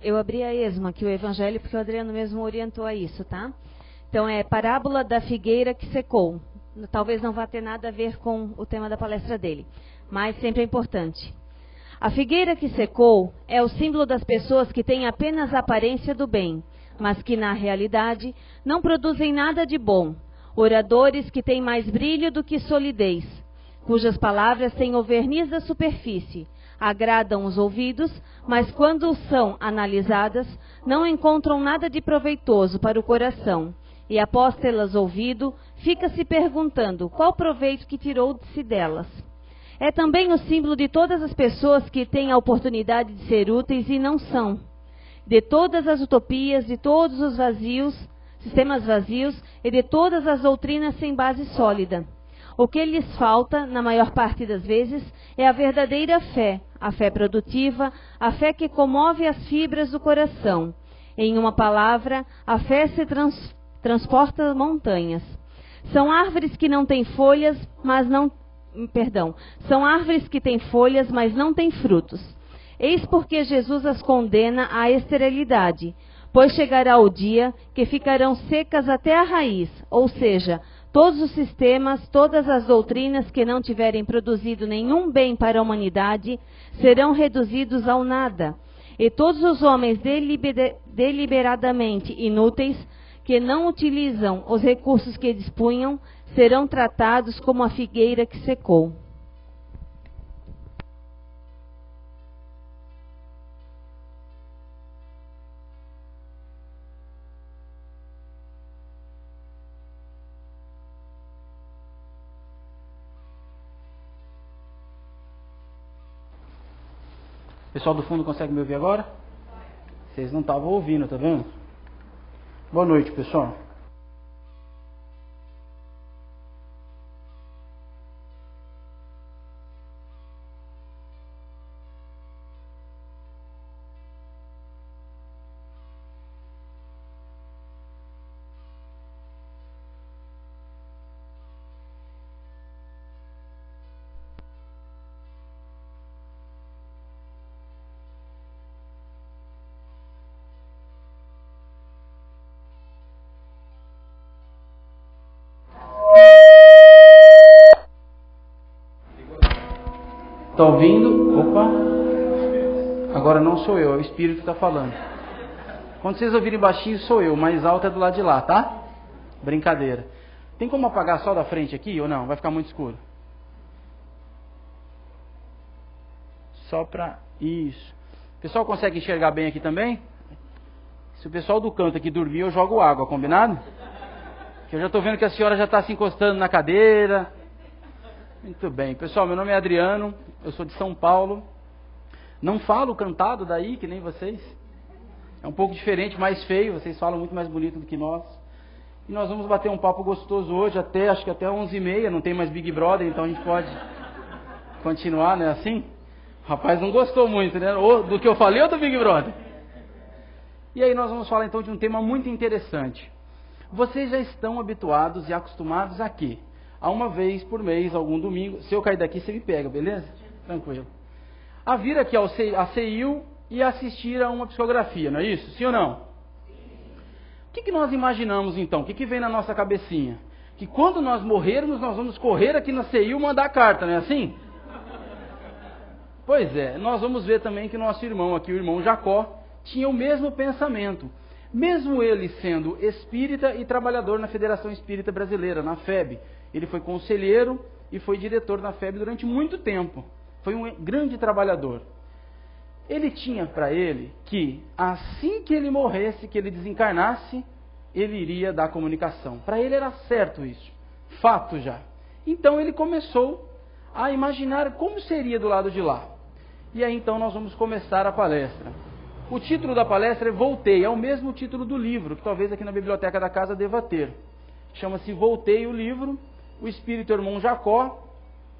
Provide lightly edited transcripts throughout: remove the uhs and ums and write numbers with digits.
Eu abri a esmo aqui o evangelho porque o Adriano mesmo orientou a isso, tá? Então é parábola da figueira que secou. Talvez não vá ter nada a ver com o tema da palestra dele, mas sempre é importante. A figueira que secou é o símbolo das pessoas que têm apenas a aparência do bem, mas que na realidade não produzem nada de bom. Oradores que têm mais brilho do que solidez, cujas palavras têm o verniz da superfície, agradam os ouvidos, mas quando são analisadas, não encontram nada de proveitoso para o coração. E após tê-las ouvido, fica se perguntando qual proveito que tirou-se delas. É também o símbolo de todas as pessoas que têm a oportunidade de ser úteis e não são. De todas as utopias, de todos os vazios, sistemas vazios e de todas as doutrinas sem base sólida. O que lhes falta, na maior parte das vezes, é a verdadeira fé, a fé produtiva, a fé que comove as fibras do coração. Em uma palavra, a fé se transporta montanhas. São árvores que não têm folhas, são árvores que têm folhas, mas não têm frutos. Eis porque Jesus as condena à esterilidade, pois chegará o dia que ficarão secas até a raiz, ou seja, todos os sistemas, todas as doutrinas que não tiverem produzido nenhum bem para a humanidade serão reduzidos ao nada. E todos os homens deliberadamente inúteis, que não utilizam os recursos que dispunham, serão tratados como a figueira que secou. O pessoal do fundo consegue me ouvir agora? Vocês não estavam ouvindo, tá vendo? Boa noite, pessoal. Tá ouvindo? Opa! Agora não sou eu, é o Espírito que está falando. Quando vocês ouvirem baixinho, sou eu, mais alto é do lado de lá, tá? Brincadeira. Tem como apagar só da frente aqui ou não? Vai ficar muito escuro. Só pra... Isso. O pessoal consegue enxergar bem aqui também? Se o pessoal do canto aqui dormir, eu jogo água, combinado? Que eu já estou vendo que a senhora já está se encostando na cadeira. Muito bem. Pessoal, meu nome é Adriano, eu sou de São Paulo. Não falo cantado daí, que nem vocês. É um pouco diferente, mais feio, vocês falam muito mais bonito do que nós. E nós vamos bater um papo gostoso hoje, acho que até 11h30, não tem mais Big Brother, então a gente pode continuar, né, assim? O rapaz não gostou muito, né, do que eu falei ou do Big Brother? E aí nós vamos falar então de um tema muito interessante. Vocês já estão habituados e acostumados a quê? A uma vez por mês, algum domingo, se eu cair daqui, você me pega, beleza? Tranquilo. A vir aqui a CEIU e assistir a uma psicografia, não é isso? Sim ou não? O que nós imaginamos então? O que vem na nossa cabecinha? Que quando nós morrermos, nós vamos correr aqui na CEIU mandar a carta, não é assim? Pois é, nós vamos ver também que nosso irmão aqui, o irmão Jacó, tinha o mesmo pensamento. Mesmo ele sendo espírita e trabalhador na Federação Espírita Brasileira, na FEB. Ele foi conselheiro e foi diretor na FEB durante muito tempo. Foi um grande trabalhador. Ele tinha para ele que assim que ele morresse, que ele desencarnasse, ele iria dar comunicação. Para ele era certo isso. Fato já. Então ele começou a imaginar como seria do lado de lá. E aí então nós vamos começar a palestra. O título da palestra é Voltei. É o mesmo título do livro, que talvez aqui na biblioteca da casa deva ter. Chama-se Voltei o livro. O espírito irmão Jacó,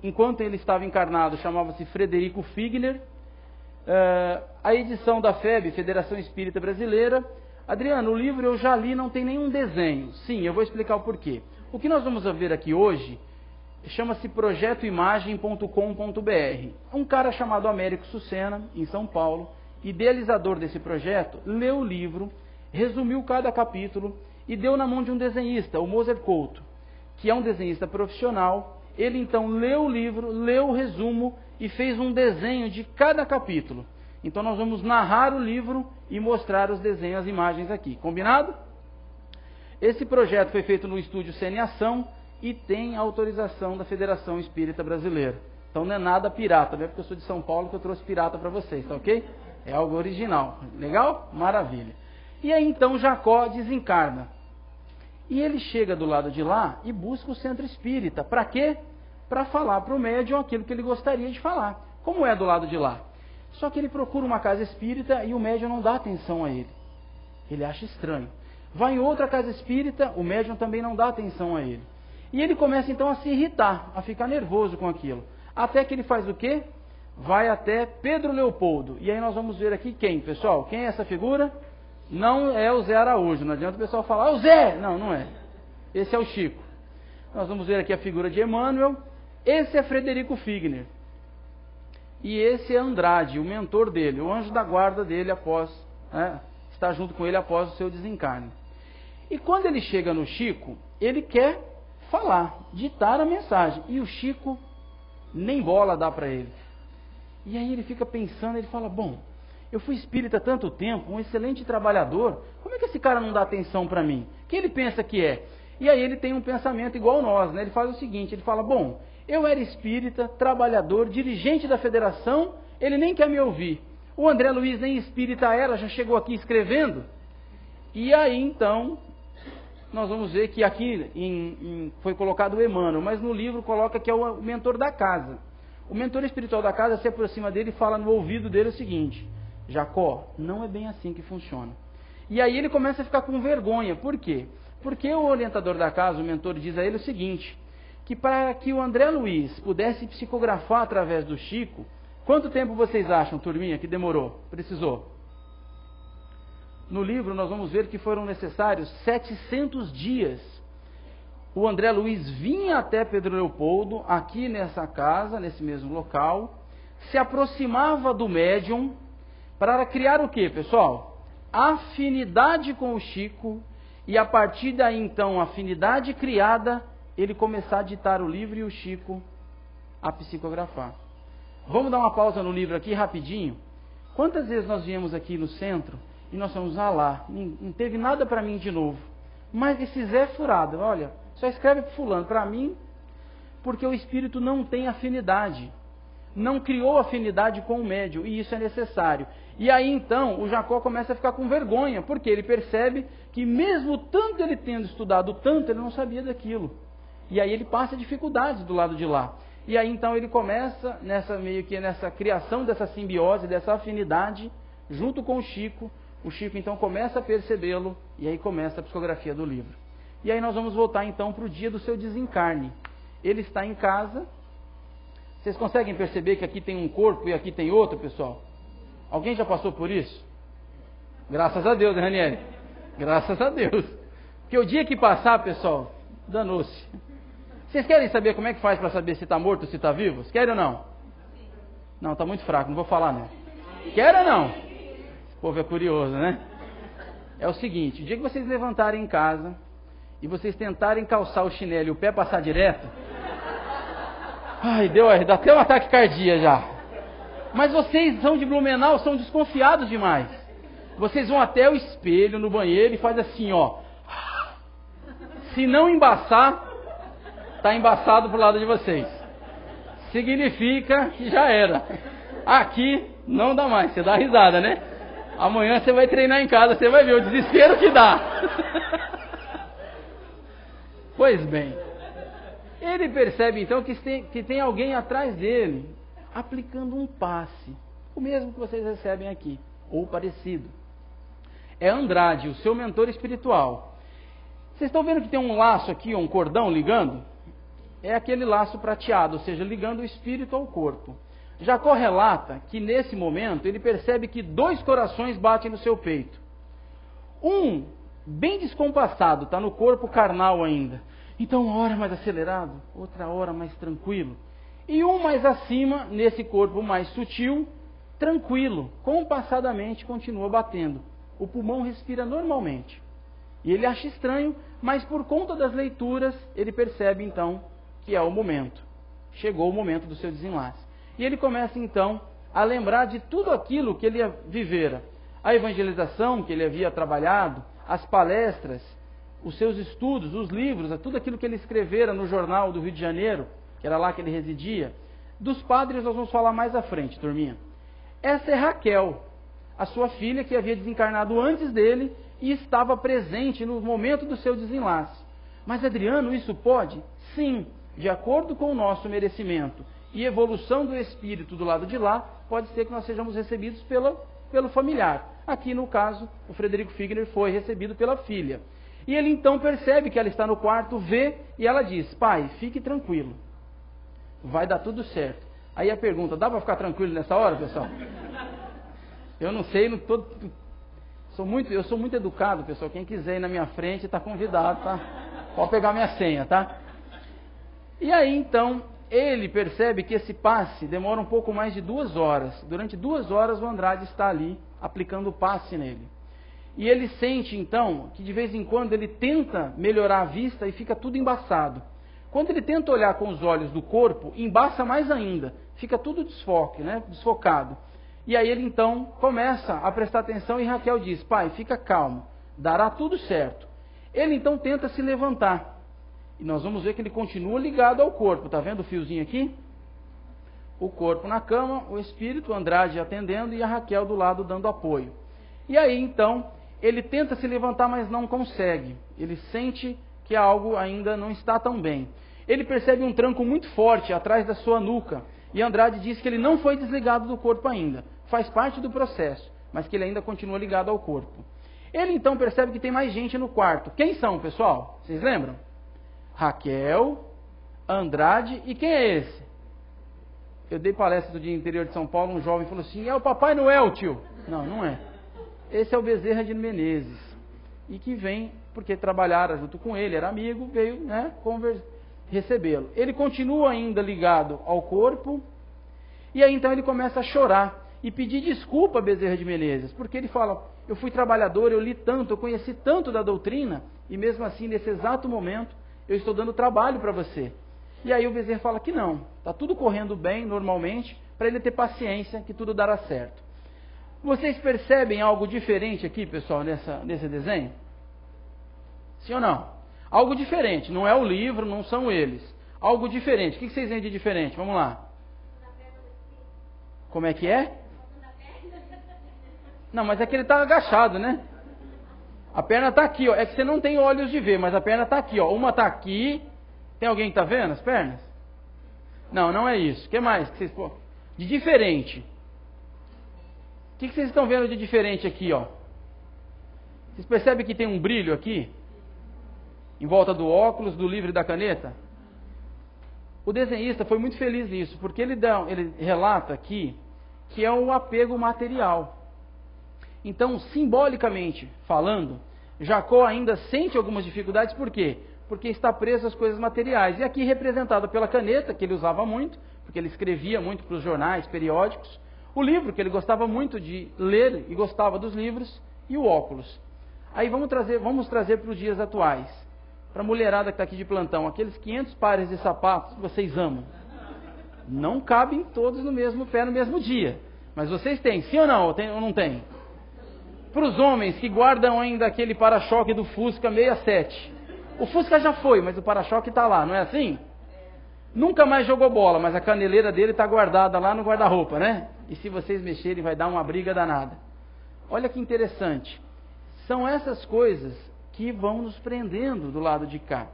enquanto ele estava encarnado, chamava-se Frederico Figner. A edição da FEB, Federação Espírita Brasileira. Adriano, o livro eu já li, não tem nenhum desenho. Sim, eu vou explicar o porquê. O que nós vamos ver aqui hoje chama-se projetoimagem.com.br. Um cara chamado Américo Sucena, em São Paulo, idealizador desse projeto, leu o livro, resumiu cada capítulo e deu na mão de um desenhista, o Moser Couto, que é um desenhista profissional. Ele então leu o livro, leu o resumo e fez um desenho de cada capítulo. Então nós vamos narrar o livro e mostrar os desenhos, as imagens aqui. Combinado? Esse projeto foi feito no estúdio Ação e tem autorização da Federação Espírita Brasileira. Então não é nada pirata, não é porque eu sou de São Paulo que eu trouxe pirata para vocês, tá ok? É algo original. Legal? Maravilha. E aí então Jacó desencarna. E ele chega do lado de lá e busca o centro espírita. Para quê? Para falar para o médium aquilo que ele gostaria de falar. Como é do lado de lá? Só que ele procura uma casa espírita e o médium não dá atenção a ele. Ele acha estranho. Vai em outra casa espírita, o médium também não dá atenção a ele. E ele começa então a se irritar, a ficar nervoso com aquilo. Até que ele faz o quê? Vai até Pedro Leopoldo. E aí nós vamos ver aqui quem, pessoal? Quem é essa figura? Não é o Zé Araújo. Não adianta o pessoal falar, o Zé! Não, não é. Esse é o Chico. Nós vamos ver aqui a figura de Emmanuel. Esse é Frederico Figner. E esse é Andrade, o mentor dele, o anjo da guarda dele após, está junto com ele após o seu desencarne. E quando ele chega no Chico, ele quer falar, ditar a mensagem. E o Chico nem bola dá para ele. E aí ele fica pensando, ele fala, bom, eu fui espírita há tanto tempo, um excelente trabalhador, como é que esse cara não dá atenção para mim? Quem ele pensa que é? E aí ele tem um pensamento igual nós, né? Ele faz o seguinte, ele fala, bom, eu era espírita, trabalhador, dirigente da federação, ele nem quer me ouvir. O André Luiz nem espírita era, já chegou aqui escrevendo. E aí então, nós vamos ver que aqui foi colocado o Emmanuel, mas no livro coloca que é o mentor da casa. O mentor espiritual da casa se aproxima dele e fala no ouvido dele o seguinte, Jacó, não é bem assim que funciona. E aí ele começa a ficar com vergonha. Por quê? Porque o orientador da casa, o mentor, diz a ele o seguinte, que para que o André Luiz pudesse psicografar através do Chico, quanto tempo vocês acham, turminha, que demorou? Precisou? No livro nós vamos ver que foram necessários 700 dias. O André Luiz vinha até Pedro Leopoldo, aqui nessa casa, nesse mesmo local, se aproximava do médium para criar o quê, pessoal? Afinidade com o Chico, e a partir daí então, afinidade criada, ele começar a ditar o livro e o Chico a psicografar. Vamos dar uma pausa no livro aqui rapidinho. Quantas vezes nós viemos aqui no centro e nós falamos, lá, não teve nada para mim de novo. Mas esse Zé furado, olha, só escreve para fulano, para mim, porque o espírito não tem afinidade. Não criou afinidade com o médium, e isso é necessário. E aí então, o Jacó começa a ficar com vergonha, porque ele percebe que mesmo tanto ele tendo estudado tanto, ele não sabia daquilo. E aí ele passa dificuldades do lado de lá. E aí então ele começa nessa criação dessa simbiose, dessa afinidade, junto com o Chico. O Chico então começa a percebê-lo, e aí começa a psicografia do livro. E aí nós vamos voltar então para o dia do seu desencarne. Ele está em casa. Vocês conseguem perceber que aqui tem um corpo e aqui tem outro, pessoal? Alguém já passou por isso? Graças a Deus, Ranieri. Graças a Deus. Porque o dia que passar, pessoal, danou-se. Vocês querem saber como é que faz para saber se está morto ou se está vivo? Vocês querem ou não? Não, está muito fraco, não vou falar não. Querem ou não? Esse povo é curioso, né? É o seguinte, o dia que vocês levantarem em casa e vocês tentarem calçar o chinelo e o pé passar direto, dá até um ataque cardíaco já. Mas vocês são de Blumenau, são desconfiados demais. Vocês vão até o espelho no banheiro e fazem assim, ó. Se não embaçar, está embaçado pro lado de vocês. Significa que já era. Aqui não dá mais, você dá risada, né? Amanhã você vai treinar em casa, você vai ver o desespero que dá. Pois bem, ele percebe então que tem alguém atrás dele, aplicando um passe, o mesmo que vocês recebem aqui, ou parecido. É Andrade, o seu mentor espiritual. Vocês estão vendo que tem um laço aqui, um cordão ligando? É aquele laço prateado, ou seja, ligando o espírito ao corpo. Jacó relata que nesse momento ele percebe que 2 corações batem no seu peito. Um, bem descompassado, está no corpo carnal ainda. Então uma hora mais acelerado, outra hora mais tranquilo. E um mais acima, nesse corpo mais sutil, tranquilo, compassadamente continua batendo. O pulmão respira normalmente. E ele acha estranho, mas por conta das leituras, ele percebe então que é o momento. Chegou o momento do seu desenlace. E ele começa então a lembrar de tudo aquilo que ele vivera. A evangelização que ele havia trabalhado, as palestras, os seus estudos, os livros, tudo aquilo que ele escrevera no jornal do Rio de Janeiro, que era lá que ele residia. Dos padres nós vamos falar mais à frente, turminha. Essa é Raquel, a sua filha que havia desencarnado antes dele e estava presente no momento do seu desenlace. Mas Adriano, isso pode? Sim, de acordo com o nosso merecimento e evolução do espírito do lado de lá, pode ser que nós sejamos recebidos pelo familiar. Aqui no caso, o Frederico Figner foi recebido pela filha. E ele então percebe que ela está no quarto, vê e ela diz: pai, fique tranquilo, vai dar tudo certo. Aí a pergunta: dá para ficar tranquilo nessa hora, pessoal? Eu não sei, eu sou muito educado, pessoal. Quem quiser ir na minha frente está convidado, tá? Pode pegar minha senha, tá? E aí então ele percebe que esse passe demora um pouco mais de 2 horas. Durante 2 horas o Andrade está ali aplicando o passe nele. E ele sente então que de vez em quando ele tenta melhorar a vista e fica tudo embaçado. Quando ele tenta olhar com os olhos do corpo, embaça mais ainda, fica tudo desfocado. E aí ele então começa a prestar atenção e Raquel diz: pai, fica calmo, dará tudo certo. Ele então tenta se levantar. E nós vamos ver que ele continua ligado ao corpo. Está vendo o fiozinho aqui? O corpo na cama, o espírito, o Andrade atendendo e a Raquel do lado dando apoio. E aí então ele tenta se levantar, mas não consegue. Ele sente que algo ainda não está tão bem. Ele percebe um tranco muito forte atrás da sua nuca. E Andrade diz que ele não foi desligado do corpo ainda. Faz parte do processo, mas que ele ainda continua ligado ao corpo. Ele então percebe que tem mais gente no quarto. Quem são, pessoal? Vocês lembram? Raquel, Andrade e quem é esse? Eu dei palestra do dia interior de São Paulo, um jovem falou assim: é o Papai Noel, tio. Não, não é. Esse é o Bezerra de Menezes. E que vem, porque trabalhara junto com ele, era amigo, veio recebê-lo. Ele continua ainda ligado ao corpo, e aí então ele começa a chorar e pedir desculpa a Bezerra de Menezes, porque ele fala: eu fui trabalhador, eu li tanto, eu conheci tanto da doutrina, e mesmo assim, nesse exato momento, eu estou dando trabalho para você. E aí o Bezerra fala que não, está tudo correndo bem, normalmente, para ele ter paciência, que tudo dará certo. Vocês percebem algo diferente aqui, pessoal, nesse desenho? Sim ou não? Algo diferente, não é o livro, não são eles. Algo diferente. O que vocês veem de diferente? Vamos lá. Como é que é? Não, mas é que ele está agachado, né? A perna está aqui, ó. É que você não tem olhos de ver, mas a perna está aqui, ó. Uma está aqui. Tem alguém que está vendo as pernas? Não, não é isso. O que mais? De diferente. O que vocês estão vendo de diferente aqui, ó? Vocês percebem que tem um brilho aqui? Em volta do óculos, do livro e da caneta? O desenhista foi muito feliz nisso, porque ele relata aqui que é um apego material. Então, simbolicamente falando, Jacó ainda sente algumas dificuldades, por quê? Porque está preso às coisas materiais. E aqui representado pela caneta, que ele usava muito, porque ele escrevia muito para os jornais, periódicos, o livro, que ele gostava muito de ler e gostava dos livros, e o óculos. Aí vamos trazer para os dias atuais, para a mulherada que está aqui de plantão, aqueles 500 pares de sapatos que vocês amam. Não cabem todos no mesmo pé no mesmo dia. Mas vocês têm, sim ou não? Ou não tem? Para os homens que guardam ainda aquele para-choque do Fusca 67. O Fusca já foi, mas o para-choque está lá, não é assim? Nunca mais jogou bola, mas a caneleira dele está guardada lá no guarda-roupa, né? E se vocês mexerem vai dar uma briga danada. Olha que interessante. São essas coisas que vão nos prendendo do lado de cá.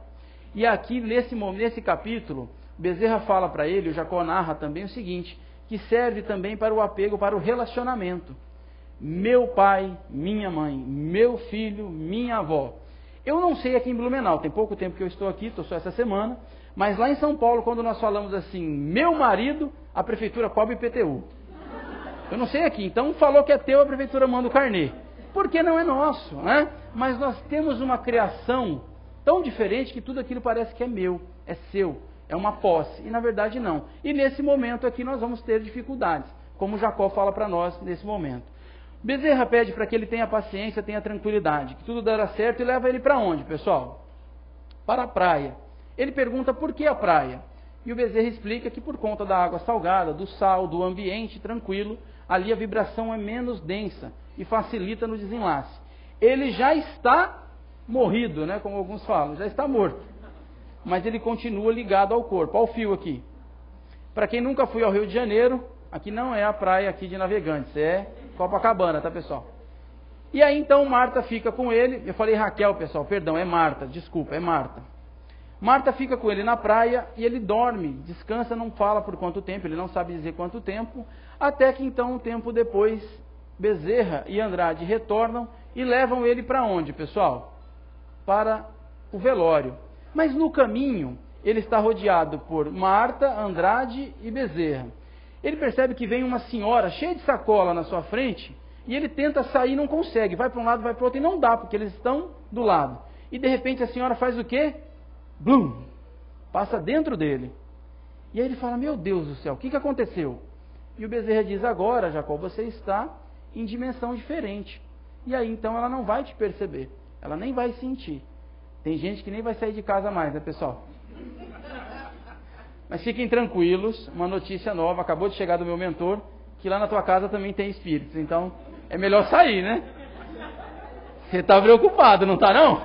E aqui, nesse capítulo, Bezerra fala para ele, o Jacó narra também o seguinte, que serve também para o apego, para o relacionamento. Meu pai, minha mãe, meu filho, minha avó. Eu não sei aqui em Blumenau, tem pouco tempo que eu estou aqui, estou só essa semana, mas lá em São Paulo, quando nós falamos assim, meu marido, a prefeitura cobra IPTU. Eu não sei aqui, então falou que é teu, a prefeitura manda o carnê. Porque não é nosso, né? Mas nós temos uma criação tão diferente que tudo aquilo parece que é meu, é seu, é uma posse. E na verdade não. E nesse momento aqui nós vamos ter dificuldades. como Jacó fala para nós nesse momento. Bezerra pede para que ele tenha paciência, tenha tranquilidade, que tudo dará certo, e leva ele para onde, pessoal? Para a praia. Ele pergunta por que a praia? E o Bezerra explica que por conta da água salgada, do sal, do ambiente tranquilo, ali a vibração é menos densa e facilita no desenlace. Ele já está morrido, né, como alguns falam, já está morto. Mas ele continua ligado ao corpo. Olha o fio aqui. Para quem nunca foi ao Rio de Janeiro, aqui não é a praia aqui de Navegantes, é Copacabana, tá, pessoal? E aí então Marta fica com ele. Eu falei Raquel, pessoal, perdão, é Marta, desculpa, é Marta. Marta fica com ele na praia e ele dorme, descansa, não fala por quanto tempo, ele não sabe dizer quanto tempo, até que então, um tempo depois, Bezerra e Andrade retornam e levam ele para onde, pessoal? Para o velório. Mas no caminho, ele está rodeado por Marta, Andrade e Bezerra. Ele percebe que vem uma senhora cheia de sacola na sua frente e ele tenta sair e não consegue, vai para um lado, vai para o outro e não dá, porque eles estão do lado. E de repente a senhora faz o quê? Blum! Passa dentro dele. E aí ele fala, meu Deus do céu, o que aconteceu? E o Bezerra diz, agora, Jacó, você está em dimensão diferente. E aí então ela não vai te perceber, ela nem vai sentir. Tem gente que nem vai sair de casa mais, né, pessoal? Mas fiquem tranquilos, uma notícia nova, acabou de chegar do meu mentor, que lá na tua casa também tem espíritos, então é melhor sair, né? Você está preocupado, não está não?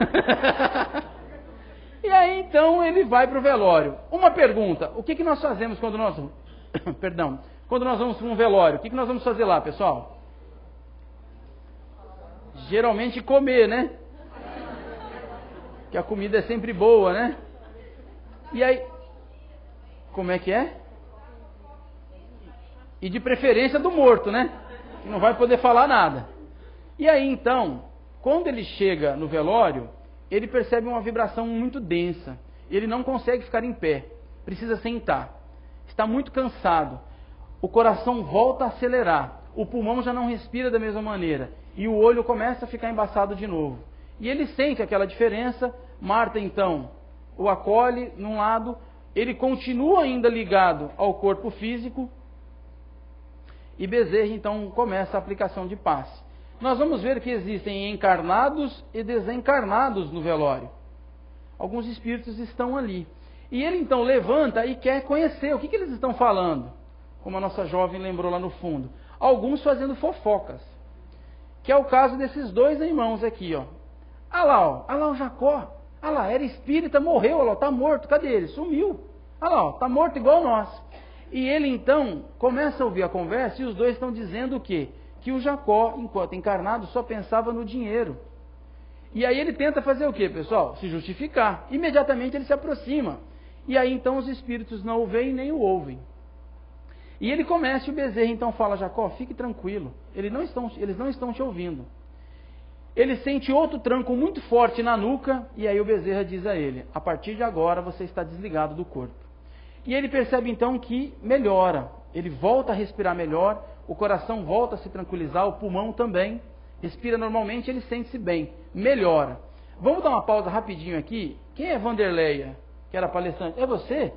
E aí então ele vai para o velório. Uma pergunta, o que nós fazemos quando nós... Perdão, quando nós vamos para um velório, o que nós vamos fazer lá, pessoal? Geralmente comer, né? Que a comida é sempre boa, né? E aí... Como é que é? E de preferência do morto, né? Que não vai poder falar nada. E aí então, quando ele chega no velório, ele percebe uma vibração muito densa. Ele não consegue ficar em pé, precisa sentar. Está muito cansado. O coração volta a acelerar. O pulmão já não respira da mesma maneira. E o olho começa a ficar embaçado de novo. E ele sente aquela diferença. Marta então o acolhe num lado. Ele continua ainda ligado ao corpo físico. E Bezerra então começa a aplicação de passe. Nós vamos ver que existem encarnados e desencarnados no velório. Alguns espíritos estão ali. E ele então levanta e quer conhecer o que eles estão falando. Como a nossa jovem lembrou lá no fundo. Alguns fazendo fofocas. Que é o caso desses dois irmãos aqui, ó. Ah lá, ó. Ah lá o Jacó. Ah lá, era espírita, morreu, olha lá, está morto. Cadê ele? Sumiu. Ah lá, está morto igual nós. E ele então começa a ouvir a conversa e os dois estão dizendo o quê? Que o Jacó, enquanto encarnado, só pensava no dinheiro. E aí ele tenta fazer o quê, pessoal? Se justificar. Imediatamente ele se aproxima. E aí então os espíritos não o veem nem o ouvem. E ele começa, e o Bezerra então fala, Jacó, fique tranquilo, eles não estão te ouvindo. Ele sente outro tranco muito forte na nuca, e aí o Bezerra diz a ele, a partir de agora você está desligado do corpo. E ele percebe então que melhora, ele volta a respirar melhor, o coração volta a se tranquilizar, o pulmão também, respira normalmente, ele sente-se bem, melhora. Vamos dar uma pausa rapidinho aqui. Quem é Vanderleia, que era palestrante? É você?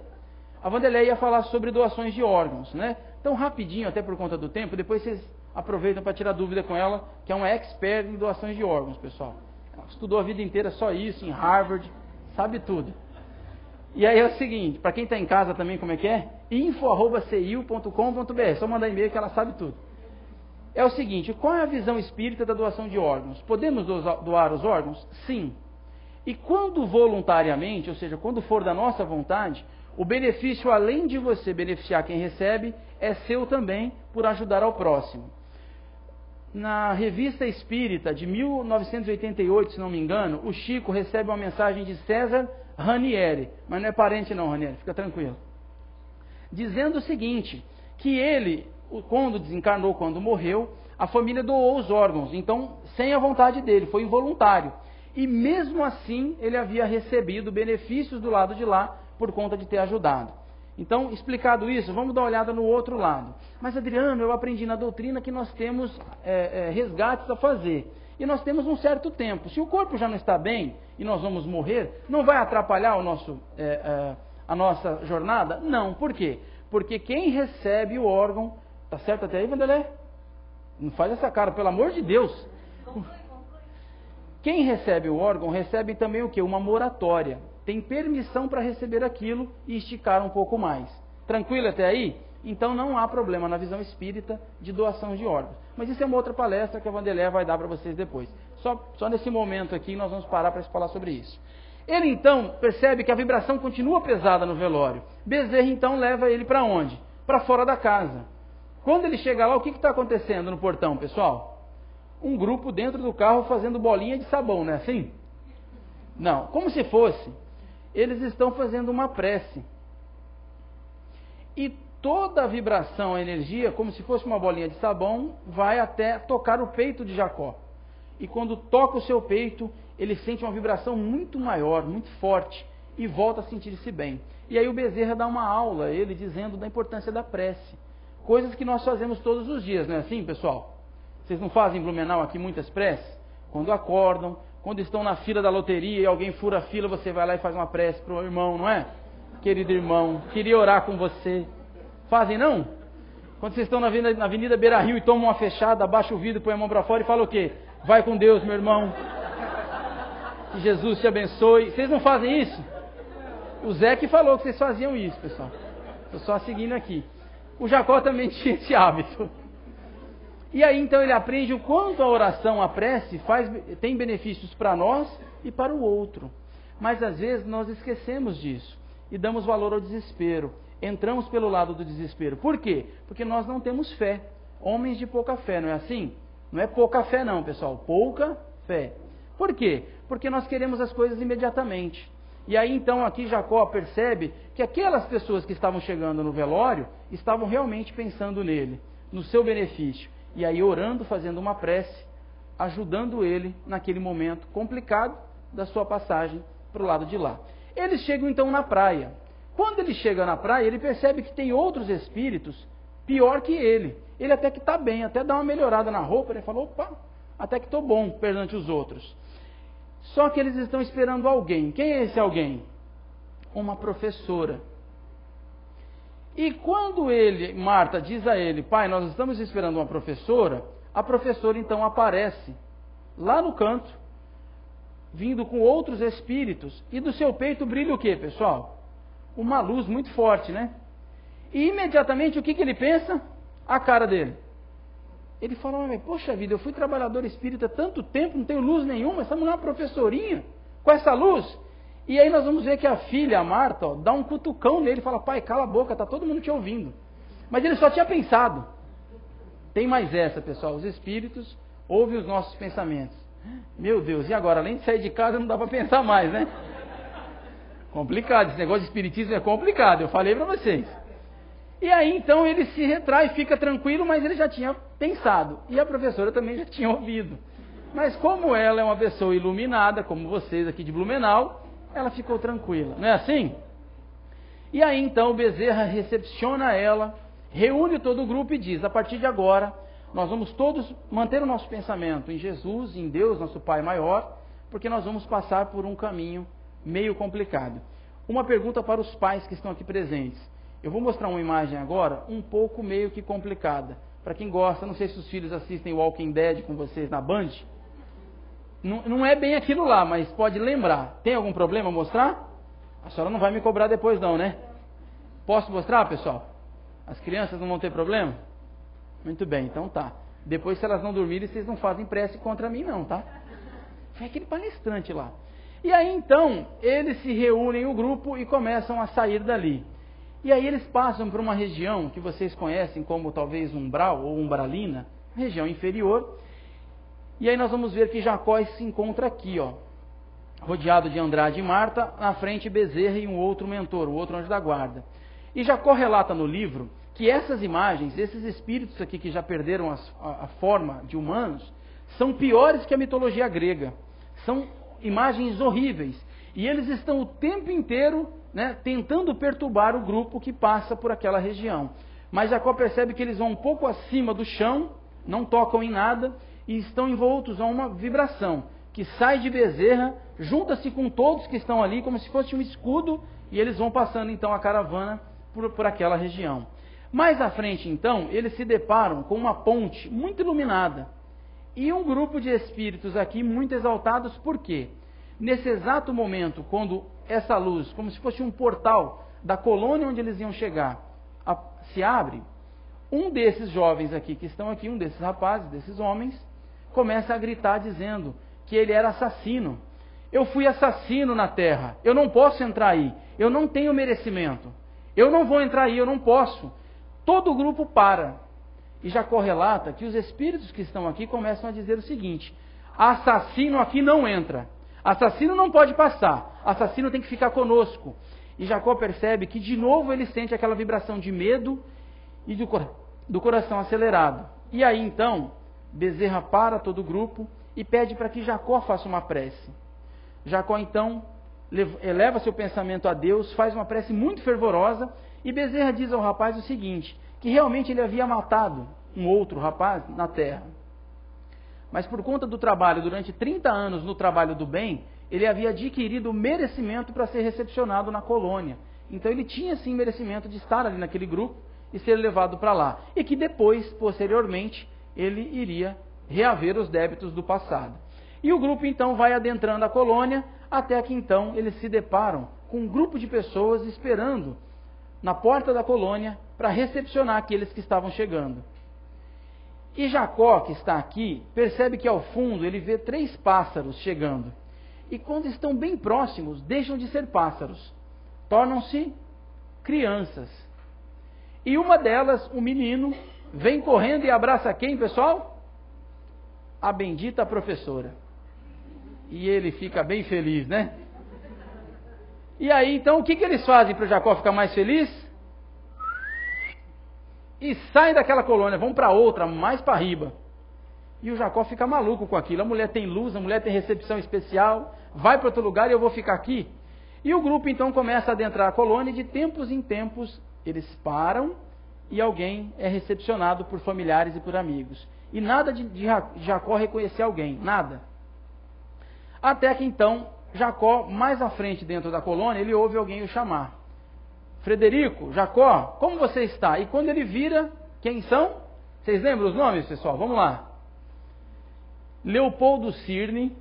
A Vanderleia ia falar sobre doações de órgãos, né? Então rapidinho, até por conta do tempo, depois vocês aproveitam para tirar dúvida com ela, que é uma expert em doações de órgãos, pessoal. Ela estudou a vida inteira só isso, em Harvard, sabe tudo. E aí é o seguinte, para quem está em casa também, como é que é? info@ciu.com.br, só mandar e-mail que ela sabe tudo. É o seguinte, qual é a visão espírita da doação de órgãos? Podemos doar os órgãos? Sim. E quando voluntariamente, ou seja, quando for da nossa vontade, o benefício, além de você beneficiar quem recebe, é seu também por ajudar ao próximo. Na Revista Espírita de 1988, se não me engano, o Chico recebe uma mensagem de César Ranieri, mas não é parente não, Ranieri, fica tranquilo. Dizendo o seguinte, que ele, quando desencarnou, quando morreu, a família doou os órgãos, então sem a vontade dele, foi involuntário. E mesmo assim ele havia recebido benefícios do lado de lá, por conta de ter ajudado. Então, explicado isso, vamos dar uma olhada no outro lado. Mas Adriano, eu aprendi na doutrina que nós temos resgates a fazer. E nós temos um certo tempo. Se o corpo já não está bem e nós vamos morrer, não vai atrapalhar a nossa jornada? Não. Por quê? Porque quem recebe o órgão Tá certo até aí, Vanderlei? Não faz essa cara, pelo amor de Deus. Quem recebe o órgão recebe também o quê? Uma moratória. Tem permissão para receber aquilo e esticar um pouco mais. Tranquilo até aí? Então não há problema na visão espírita de doação de órgãos. Mas isso é uma outra palestra que a Vanderlei vai dar para vocês depois. Só nesse momento aqui nós vamos parar para falar sobre isso. Ele então percebe que a vibração continua pesada no velório. Bezerra então leva ele para onde? Para fora da casa. Quando ele chega lá, o que está acontecendo no portão, pessoal? Um grupo dentro do carro fazendo bolinha de sabão, não é assim? Não, como se fosse. Eles estão fazendo uma prece. E toda a vibração, a energia, como se fosse uma bolinha de sabão, vai até tocar o peito de Jacó. E quando toca o seu peito, ele sente uma vibração muito maior, muito forte, e volta a sentir-se bem. E aí o Bezerra dá uma aula, ele dizendo da importância da prece. Coisas que nós fazemos todos os dias, não é assim, pessoal? Vocês não fazem em Blumenau aqui muitas preces? Quando acordam, quando estão na fila da loteria e alguém fura a fila, você vai lá e faz uma prece para o irmão, não é? Querido irmão, queria orar com você. Fazem não? Quando vocês estão na Avenida Beira Rio e tomam uma fechada, abaixa o vidro, põe a mão para fora e fala o quê? Vai com Deus, meu irmão. Que Jesus te abençoe. Vocês não fazem isso? O Zé que falou que vocês faziam isso, pessoal. Estou só seguindo aqui. O Jacó também tinha esse hábito. E aí então ele aprende o quanto a oração, a prece, tem benefícios para nós e para o outro. Mas às vezes nós esquecemos disso e damos valor ao desespero. Entramos pelo lado do desespero. Por quê? Porque nós não temos fé. Homens de pouca fé, não é assim? Não é pouca fé não, pessoal. Pouca fé. Por quê? Porque nós queremos as coisas imediatamente. E aí então aqui Jacó percebe que aquelas pessoas que estavam chegando no velório estavam realmente pensando nele, no seu benefício. E aí orando, fazendo uma prece, ajudando ele naquele momento complicado da sua passagem para o lado de lá. Eles chegam então na praia. Quando ele chega na praia, ele percebe que tem outros espíritos pior que ele. Ele até que está bem, até dá uma melhorada na roupa, ele falou, opa, até que estou bom perante os outros. Só que eles estão esperando alguém. Quem é esse alguém? Uma professora. E quando Marta diz a ele, pai, nós estamos esperando uma professora, a professora então aparece lá no canto, vindo com outros espíritos, e do seu peito brilha o quê, pessoal? Uma luz muito forte, né? E imediatamente o que ele pensa? A cara dele. Ele fala, poxa vida, eu fui trabalhador espírita há tanto tempo, não tenho luz nenhuma, essa mulher é uma professorinha, com essa luz. E aí nós vamos ver que a filha, a Marta, dá um cutucão nele e fala, pai, cala a boca, está todo mundo te ouvindo. Mas ele só tinha pensado. Tem mais essa, pessoal, os espíritos ouvem os nossos pensamentos. Meu Deus, e agora? Além de sair de casa, não dá para pensar mais, né? Complicado, esse negócio de espiritismo é complicado, eu falei para vocês. E aí então ele se retrai, fica tranquilo, mas ele já tinha pensado. E a professora também já tinha ouvido. Mas como ela é uma pessoa iluminada, como vocês aqui de Blumenau, ela ficou tranquila, não é assim? E aí então o Bezerra recepciona ela, reúne todo o grupo e diz, a partir de agora, nós vamos todos manter o nosso pensamento em Jesus, em Deus, nosso Pai maior, porque nós vamos passar por um caminho meio complicado. Uma pergunta para os pais que estão aqui presentes. Eu vou mostrar uma imagem agora, um pouco meio que complicada. Para quem gosta, não sei se os filhos assistem Walking Dead com vocês na Band. Não é bem aquilo lá, mas pode lembrar. Tem algum problema mostrar? A senhora não vai me cobrar depois não, né? Posso mostrar, pessoal? As crianças não vão ter problema? Muito bem, então tá. Depois, se elas não dormirem, vocês não fazem prece contra mim não, tá? Foi aquele palestrante lá. E aí então, eles se reúnem o grupo e começam a sair dali. E aí eles passam por uma região que vocês conhecem como talvez umbral ou umbralina, região inferior. E aí nós vamos ver que Jacó se encontra aqui, ó, rodeado de Andrade e Marta, na frente Bezerra e um outro mentor, o outro anjo da guarda. E Jacó relata no livro que essas imagens, esses espíritos aqui que já perderam a forma de humanos, são piores que a mitologia grega. São imagens horríveis. E eles estão o tempo inteiro, né, tentando perturbar o grupo que passa por aquela região. Mas Jacó percebe que eles vão um pouco acima do chão, não tocam em nada, e estão envoltos a uma vibração, que sai de Bezerra, junta-se com todos que estão ali, como se fosse um escudo, e eles vão passando então a caravana por aquela região. Mais à frente, então, eles se deparam com uma ponte muito iluminada e um grupo de espíritos aqui muito exaltados. Por quê? Nesse exato momento, quando essa luz, como se fosse um portal da colônia onde eles iam chegar, se abre, um desses jovens aqui que estão aqui, um desses rapazes, desses homens, começa a gritar dizendo que ele era assassino. Eu fui assassino na terra, eu não posso entrar aí, eu não tenho merecimento, eu não vou entrar aí, eu não posso. Todo o grupo para. E Jacó relata que os espíritos que estão aqui começam a dizer o seguinte: assassino aqui não entra, assassino não pode passar, assassino tem que ficar conosco. E Jacó percebe que de novo ele sente aquela vibração de medo e do coração acelerado. E aí então, Bezerra para todo o grupo e pede para que Jacó faça uma prece. Jacó então eleva seu pensamento a Deus, faz uma prece muito fervorosa, e Bezerra diz ao rapaz o seguinte, que realmente ele havia matado um outro rapaz na terra. Mas por conta do trabalho, durante 30 anos no trabalho do bem, ele havia adquirido o merecimento para ser recepcionado na colônia. Então ele tinha sim merecimento de estar ali naquele grupo e ser levado para lá. E que depois, posteriormente, ele iria reaver os débitos do passado. E o grupo então vai adentrando a colônia, até que então eles se deparam com um grupo de pessoas esperando na porta da colônia para recepcionar aqueles que estavam chegando. E Jacó, que está aqui, percebe que ao fundo ele vê 3 pássaros chegando. E quando estão bem próximos, deixam de ser pássaros, tornam-se crianças. E uma delas, um menino, vem correndo e abraça quem, pessoal? A bendita professora. E ele fica bem feliz, né? E aí, então, o que eles fazem para Jacó ficar mais feliz? E saem daquela colônia, vão para outra, mais para riba. E o Jacó fica maluco com aquilo. A mulher tem luz, a mulher tem recepção especial, vai para outro lugar e eu vou ficar aqui. E o grupo, então, começa a adentrar a colônia e de tempos em tempos eles param e alguém é recepcionado por familiares e por amigos. E nada de Jacó reconhecer alguém, nada. Até que então, Jacó, mais à frente dentro da colônia, ele ouve alguém o chamar. Frederico, Jacó, como você está? E quando ele vira, quem são? Vocês lembram os nomes, pessoal? Vamos lá. Leopoldo Cirne,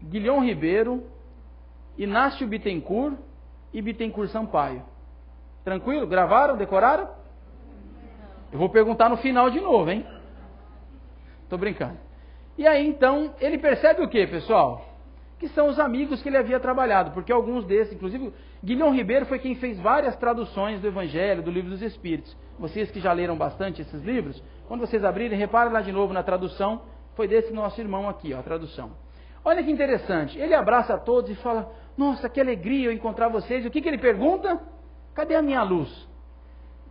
Guilhom Ribeiro, Inácio Bittencourt e Bittencourt Sampaio. Tranquilo? Gravaram? Decoraram? Eu vou perguntar no final de novo, hein? Tô brincando. E aí, então, ele percebe o que, pessoal? Que são os amigos que ele havia trabalhado, porque alguns desses, inclusive, Guilhom Ribeiro foi quem fez várias traduções do Evangelho, do Livro dos Espíritos. Vocês que já leram bastante esses livros, quando vocês abrirem, reparem lá de novo na tradução, foi desse nosso irmão aqui, ó, a tradução. Olha que interessante, ele abraça a todos e fala, nossa, que alegria eu encontrar vocês. E o que ele pergunta? Cadê a minha luz?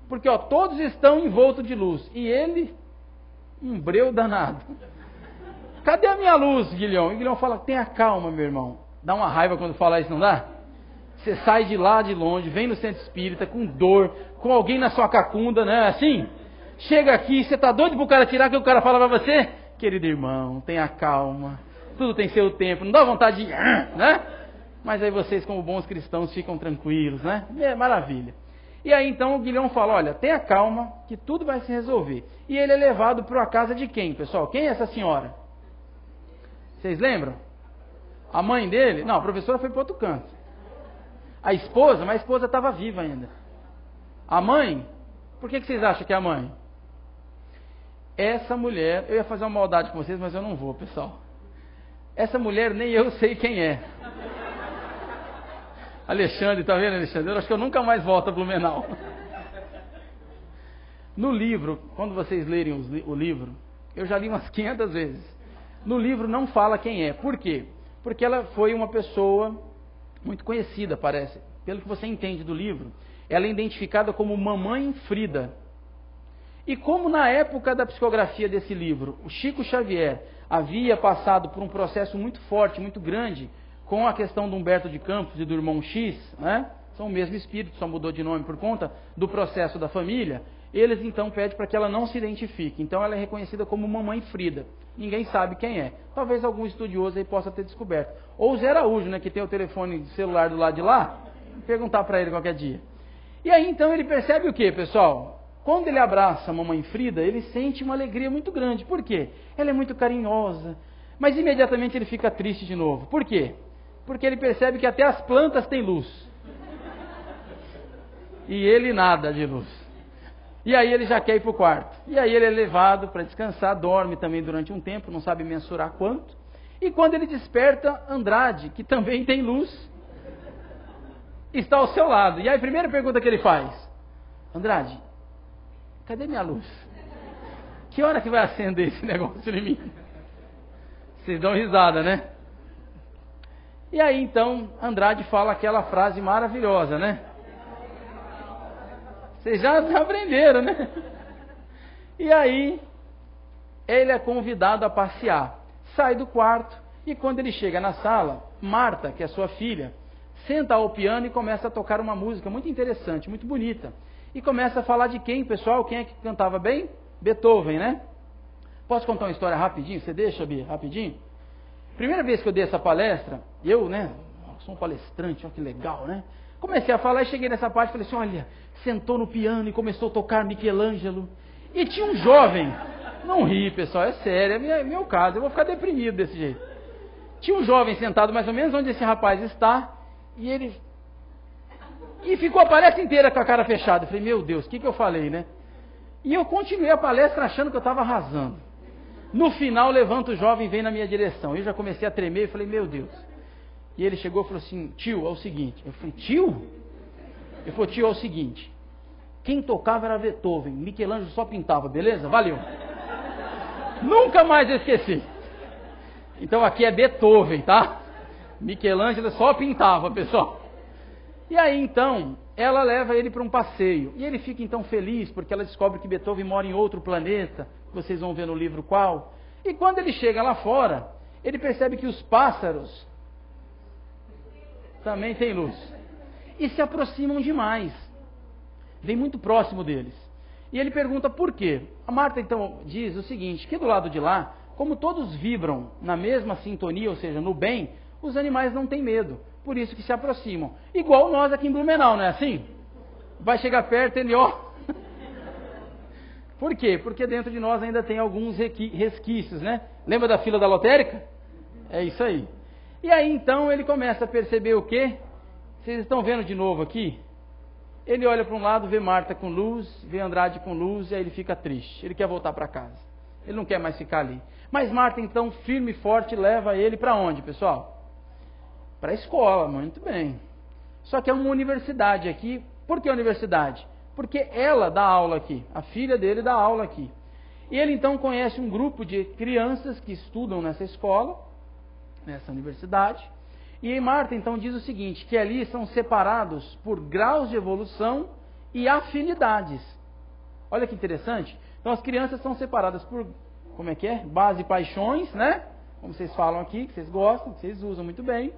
Porque, ó, todos estão envoltos de luz, e ele, um breu danado. Cadê a minha luz, Guilhom? E Guilhom fala, tenha calma, meu irmão. Dá uma raiva quando fala isso, não dá? Você sai de lá de longe, vem no centro espírita com dor, com alguém na sua cacunda, né? Assim, chega aqui, você tá doido pro cara tirar, que o cara fala pra você? Querido irmão, tenha calma, tudo tem seu tempo, não dá vontade de... né? Mas aí vocês, como bons cristãos, ficam tranquilos, né? É maravilha. E aí então o Guilhom fala, olha, tenha calma, que tudo vai se resolver. E ele é levado para a casa de quem, pessoal? Quem é essa senhora? Vocês lembram? A mãe dele? Não, a professora foi para outro canto. A esposa? Mas a esposa estava viva ainda. A mãe? Por que vocês acham que é a mãe? Essa mulher, eu ia fazer uma maldade com vocês, mas eu não vou, pessoal. Essa mulher nem eu sei quem é. Alexandre, tá vendo, Alexandre? Eu acho que eu nunca mais volto a Blumenau. No livro, quando vocês lerem o livro, eu já li umas 500 vezes. No livro não fala quem é. Por quê? Porque ela foi uma pessoa muito conhecida, parece. Pelo que você entende do livro, ela é identificada como Mamãe Frida. E como na época da psicografia desse livro, o Chico Xavier havia passado por um processo muito forte, muito grande, com a questão do Humberto de Campos e do irmão X, né? São o mesmo espírito, só mudou de nome por conta do processo da família, eles então pedem para que ela não se identifique. Então ela é reconhecida como Mamãe Frida. Ninguém sabe quem é. Talvez algum estudioso aí possa ter descoberto. Ou o Zé Araújo, né, que tem o telefone celular do lado de lá, perguntar para ele qualquer dia. E aí então ele percebe o quê, pessoal? Quando ele abraça a mamãe Frida, ele sente uma alegria muito grande. Por quê? Ela é muito carinhosa. Mas imediatamente ele fica triste de novo. Por quê? Porque ele percebe que até as plantas têm luz. E ele nada de luz. E aí ele já quer ir para o quarto. E aí ele é levado para descansar, dorme também durante um tempo, não sabe mensurar quanto. E quando ele desperta, Andrade, que também tem luz, está ao seu lado. E aí a primeira pergunta que ele faz: Andrade, cadê minha luz? Que hora que vai acender esse negócio em mim? Vocês dão risada, né? E aí então Andrade fala aquela frase maravilhosa, né? Vocês já aprenderam, né? E aí ele é convidado a passear. Sai do quarto e quando ele chega na sala, Marta, que é sua filha, senta ao piano e começa a tocar uma música muito interessante, muito bonita. E começa a falar de quem, pessoal? Quem é que cantava bem? Beethoven, né? Posso contar uma história rapidinho? Você deixa, Bia? Rapidinho? Primeira vez que eu dei essa palestra, eu, né? Sou um palestrante, olha que legal, né? Comecei a falar e cheguei nessa parte e falei assim, olha, sentou no piano e começou a tocar Michelangelo. E tinha um jovem, não ri, pessoal, é sério, é meu caso, eu vou ficar deprimido desse jeito. Tinha um jovem sentado mais ou menos onde esse rapaz está, e ficou a palestra inteira com a cara fechada. Eu falei, meu Deus, o que eu falei, né? E eu continuei a palestra achando que eu estava arrasando. No final, levanta o jovem e vem na minha direção. Eu já comecei a tremer e falei, meu Deus. E ele chegou e falou assim, tio, é o seguinte. Eu falei, tio? Ele falou, tio, é o seguinte. Quem tocava era Beethoven, Michelangelo só pintava, beleza? Valeu. Nunca mais eu esqueci. Então aqui é Beethoven, tá? Michelangelo só pintava, pessoal. E aí então, ela leva ele para um passeio. E ele fica então feliz, porque ela descobre que Beethoven mora em outro planeta. Vocês vão ver no livro qual. E quando ele chega lá fora, ele percebe que os pássaros também têm luz. E se aproximam demais. Vem muito próximo deles. E ele pergunta por quê. A Marta então diz o seguinte, que do lado de lá, como todos vibram na mesma sintonia, ou seja, no bem, os animais não têm medo. Por isso que se aproximam. Igual nós aqui em Blumenau, não é assim? Vai chegar perto e ele, ó. Por quê? Porque dentro de nós ainda tem alguns resquícios, né? Lembra da fila da lotérica? É isso aí. E aí então ele começa a perceber o quê? Vocês estão vendo de novo aqui? Ele olha para um lado, vê Marta com luz, vê Andrade com luz, e aí ele fica triste. Ele quer voltar para casa. Ele não quer mais ficar ali. Mas Marta então, firme e forte, leva ele para onde, pessoal? Para a escola, muito bem. Só que é uma universidade aqui. Por que universidade? Porque ela dá aula aqui, a filha dele dá aula aqui. E ele então conhece um grupo de crianças que estudam nessa escola, nessa universidade. E aí Marta então diz o seguinte, que ali são separados por graus de evolução e afinidades. Olha que interessante. Então as crianças são separadas por, como é que é? Base e paixões, né? Como vocês falam aqui, que vocês gostam, que vocês usam muito bem.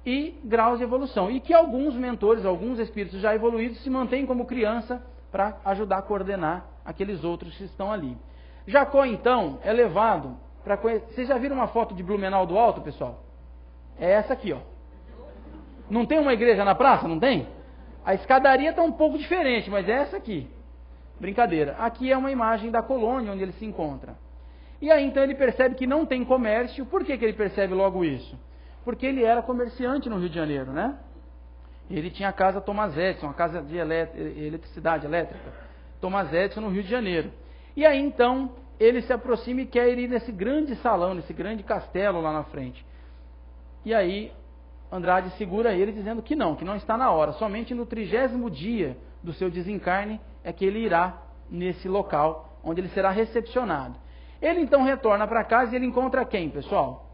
E graus de evolução. E que alguns mentores, alguns espíritos já evoluídos se mantêm como criança para ajudar a coordenar aqueles outros que estão ali. Jacó, então, é levado para conhecer... Vocês já viram uma foto de Blumenau do Alto, pessoal? É essa aqui, ó. Não tem uma igreja na praça? Não tem? A escadaria está um pouco diferente, mas é essa aqui. Brincadeira. Aqui é uma imagem da colônia onde ele se encontra. E aí, então, ele percebe que não tem comércio. Por que ele percebe logo isso? Porque ele era comerciante no Rio de Janeiro, né? Ele tinha a casa Thomas Edison, uma casa de eletricidade elétrica. Thomas Edison no Rio de Janeiro. E aí, então, ele se aproxima e quer ir nesse grande salão, nesse grande castelo lá na frente. E aí, Andrade segura ele dizendo que não está na hora. Somente no 30º dia do seu desencarne é que ele irá nesse local, onde ele será recepcionado. Ele então retorna para casa e ele encontra quem, pessoal?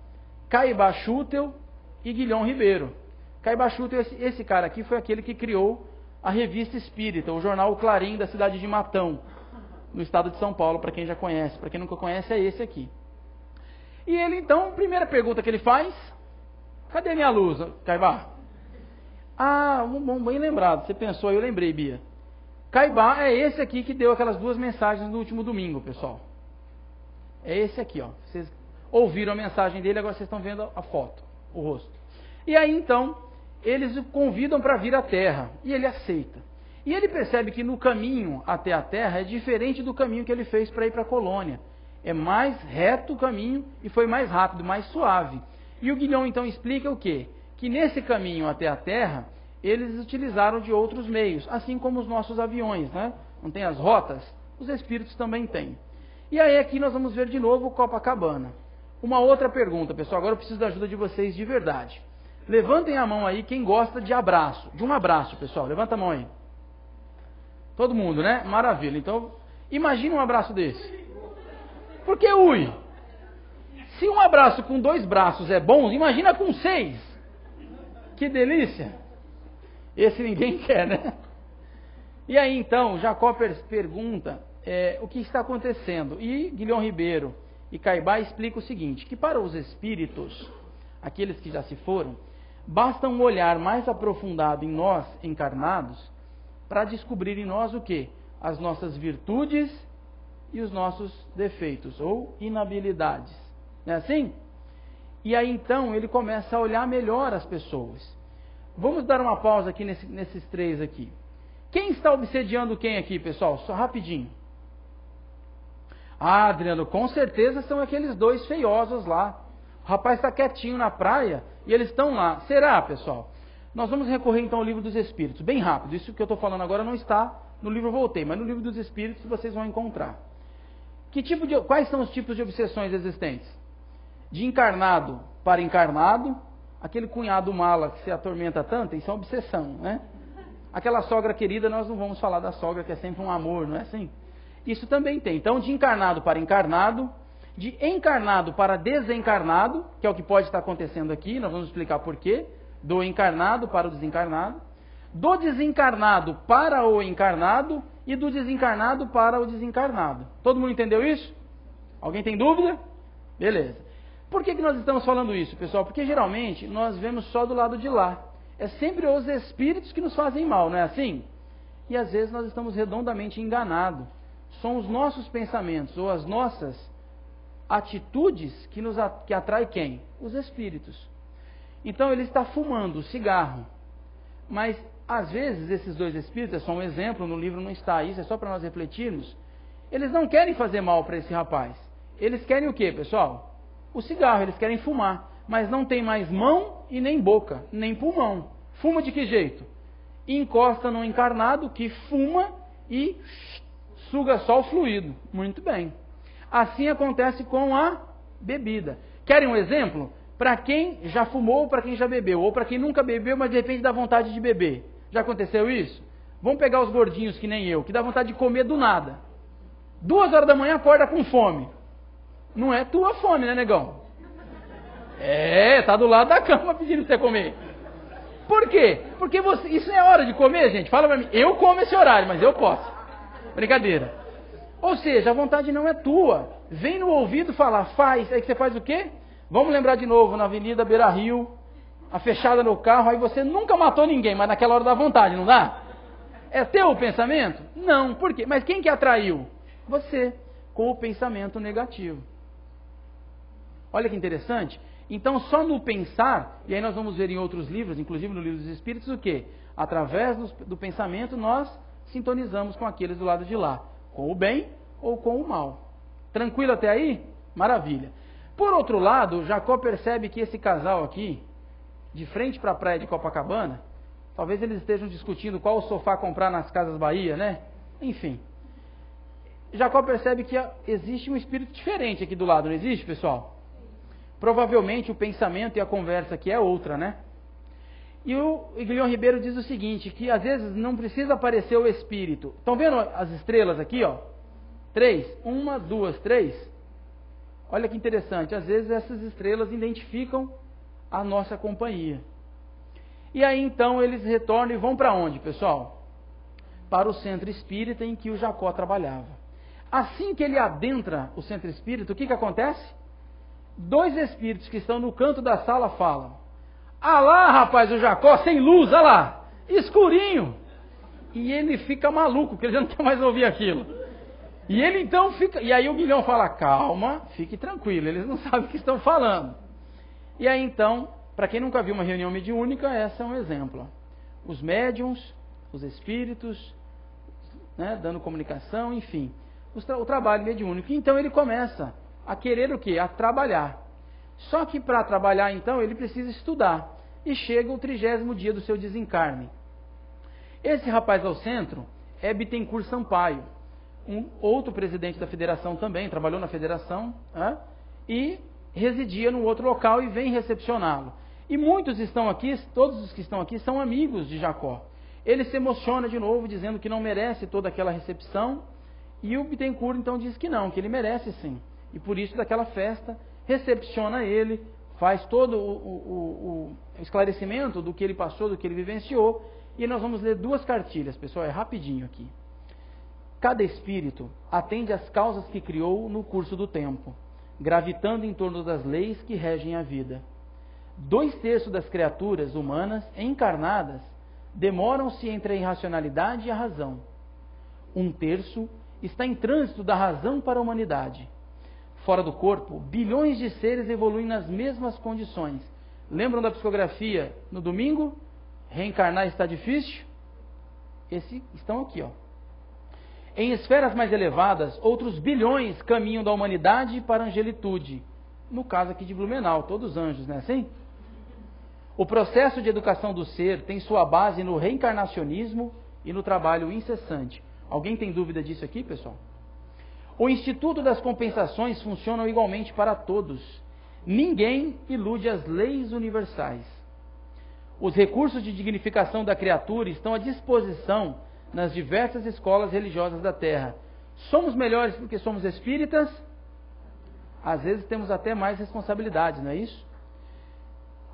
Caibá Schutel e Guilhom Ribeiro. Caibá Schutel, esse cara aqui, foi aquele que criou a Revista Espírita, o jornal O Clarim da cidade de Matão, no estado de São Paulo, para quem já conhece. Para quem nunca conhece, é esse aqui. E ele então, primeira pergunta que ele faz, cadê minha luz, Caibá? Ah, bem lembrado, você pensou, eu lembrei, Bia. Caibá é esse aqui que deu aquelas 2 mensagens no último domingo, pessoal. É esse aqui, ó. Vocês ouviram a mensagem dele, agora vocês estão vendo a foto, o rosto. E aí então, eles o convidam para vir à Terra, e ele aceita. E ele percebe que no caminho até a Terra é diferente do caminho que ele fez para ir para a colônia. É mais reto o caminho e foi mais rápido, mais suave. E o Guilhom então explica o quê? Que nesse caminho até a Terra, eles utilizaram de outros meios, assim como os nossos aviões, né? Não tem as rotas? Os espíritos também têm. E aí aqui nós vamos ver de novo Copacabana. Uma outra pergunta, pessoal, agora eu preciso da ajuda de vocês de verdade. Levantem a mão aí quem gosta de abraço. De um abraço, pessoal, levanta a mão aí. Todo mundo, né? Maravilha. Então, imagine um abraço desse. Porque, se um abraço com 2 braços é bom, imagina com 6. Que delícia. Esse ninguém quer, né? E aí, então, Jacó pergunta o que está acontecendo. E Guilhom Ribeiro e Caibá explicam o seguinte, que para os espíritos, aqueles que já se foram, basta um olhar mais aprofundado em nós, encarnados, para descobrir em nós o quê? As nossas virtudes e os nossos defeitos, ou inabilidades. Não é assim? E aí então ele começa a olhar melhor as pessoas. Vamos dar uma pausa aqui nesses 3 aqui. Quem está obsediando quem aqui, pessoal? Só rapidinho. Ah, Adriano, com certeza são aqueles 2 feiosos lá. O rapaz está quietinho na praia e eles estão lá. Será, pessoal? Nós vamos recorrer então ao livro dos Espíritos, bem rápido. Isso que eu estou falando agora não está no livro Voltei, mas no livro dos Espíritos vocês vão encontrar. Quais são os tipos de obsessões existentes? De encarnado para encarnado, aquele cunhado mala que se atormenta tanto, isso é obsessão, né? Aquela sogra querida, nós não vamos falar da sogra, que é sempre um amor, não é assim? Isso também tem. Então, de encarnado para encarnado, de encarnado para desencarnado, que é o que pode estar acontecendo aqui, nós vamos explicar por quê. Do encarnado para o desencarnado, do desencarnado para o encarnado e do desencarnado para o desencarnado. Todo mundo entendeu isso? Alguém tem dúvida? Beleza. Por que nós estamos falando isso, pessoal? Porque geralmente nós vemos só do lado de lá. É sempre os espíritos que nos fazem mal, não é assim? E às vezes nós estamos redondamente enganados. São os nossos pensamentos ou as nossas atitudes que atraem quem? Os espíritos. Então ele está fumando cigarro, mas às vezes esses 2 espíritos, é só um exemplo, no livro não está isso, é só para nós refletirmos, eles não querem fazer mal para esse rapaz. Eles querem o quê, pessoal? O cigarro, eles querem fumar, mas não tem mais mão e nem boca, nem pulmão. Fuma de que jeito? Encosta no encarnado que fuma e suga só o fluido. Muito bem. Assim acontece com a bebida. Querem um exemplo? Para quem já fumou, para quem já bebeu, ou para quem nunca bebeu, mas de repente dá vontade de beber. Já aconteceu isso? Vamos pegar os gordinhos que nem eu, que dá vontade de comer do nada. 2 horas da manhã acorda com fome. Não é tua fome, né, negão? Tá do lado da cama pedindo pra você comer. Por quê? Porque isso é hora de comer, gente? Fala pra mim. Eu como esse horário, mas eu posso. Brincadeira. Ou seja, a vontade não é tua. Vem no ouvido falar, faz. Aí que você faz o quê? Vamos lembrar de novo, na Avenida Beira Rio, a fechada no carro, aí você nunca matou ninguém, mas naquela hora dá vontade, não dá? É teu o pensamento? Não, por quê? Mas quem que atraiu? Você, com o pensamento negativo. Olha que interessante. Então, só no pensar, e aí nós vamos ver em outros livros, inclusive no Livro dos Espíritos, o quê? Através do pensamento, nós sintonizamos com aqueles do lado de lá, com o bem ou com o mal. Tranquilo até aí? Maravilha. Por outro lado, Jacó percebe que esse casal aqui, de frente para a praia de Copacabana, talvez eles estejam discutindo qual sofá comprar nas Casas Bahia, né? Enfim. Jacó percebe que existe um espírito diferente aqui do lado, não existe, pessoal? Provavelmente o pensamento e a conversa aqui é outra, né? E o Guilhom Ribeiro diz o seguinte, que às vezes não precisa aparecer o espírito. Estão vendo as estrelas aqui, ó? 3, 1, 2, 3. Olha que interessante, às vezes essas estrelas identificam a nossa companhia. E aí então eles retornam e vão para onde, pessoal? Para o centro espírita em que o Jacó trabalhava. Assim que ele adentra o centro espírita, o que acontece? 2 espíritos que estão no canto da sala falam, ah lá, rapaz, o Jacó sem luz, ah lá, escurinho. E ele fica maluco, porque ele já não quer mais ouvir aquilo. E ele então fica... E aí o Guilhom fala, calma, fique tranquilo, eles não sabem o que estão falando. E aí então, para quem nunca viu uma reunião mediúnica, essa é um exemplo. Os médiuns, os espíritos né, dando comunicação, enfim, o trabalho mediúnico. Então ele começa a querer o quê? A trabalhar. Só que para trabalhar, então, ele precisa estudar. E chega o 30º dia do seu desencarne. Esse rapaz ao centro é Bittencourt Sampaio, um outro presidente da federação também, trabalhou na federação, e residia num outro local e vem recepcioná-lo. E muitos estão aqui, todos os que estão aqui, são amigos de Jacó. Ele se emociona de novo, dizendo que não merece toda aquela recepção, e o Bittencourt então diz que não, que ele merece sim. E por isso, daquela festa, recepciona ele, faz todo o esclarecimento do que ele passou, do que ele vivenciou, e nós vamos ler 2 cartilhas, pessoal, é rapidinho aqui. Cada espírito atende às causas que criou no curso do tempo, gravitando em torno das leis que regem a vida. 2/3 das criaturas humanas encarnadas demoram-se entre a irracionalidade e a razão. 1/3 está em trânsito da razão para a humanidade. Fora do corpo, bilhões de seres evoluem nas mesmas condições. Lembram da psicografia no domingo? Reencarnar está difícil? Esses estão aqui, ó. Em esferas mais elevadas, outros bilhões caminham da humanidade para a angelitude. No caso aqui de Blumenau, todos anjos, não é assim? O processo de educação do ser tem sua base no reencarnacionismo e no trabalho incessante. Alguém tem dúvida disso aqui, pessoal? O Instituto das Compensações funciona igualmente para todos. Ninguém ilude as leis universais. Os recursos de dignificação da criatura estão à disposição nas diversas escolas religiosas da Terra. Somos melhores porque somos espíritas? Às vezes temos até mais responsabilidades, não é isso?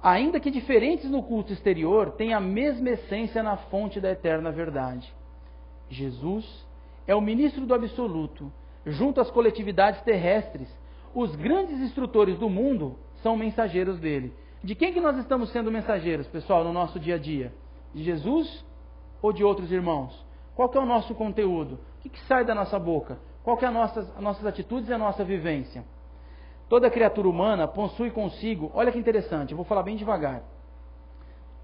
Ainda que diferentes no culto exterior, têm a mesma essência na fonte da eterna verdade. Jesus é o ministro do absoluto, junto às coletividades terrestres. Os grandes instrutores do mundo são mensageiros dele. De quem que nós estamos sendo mensageiros, pessoal, no nosso dia a dia? De Jesus ou de outros irmãos? Qual que é o nosso conteúdo? O que sai da nossa boca? Qual que é as nossas atitudes e a nossa vivência? Toda criatura humana possui consigo, olha que interessante, eu vou falar bem devagar.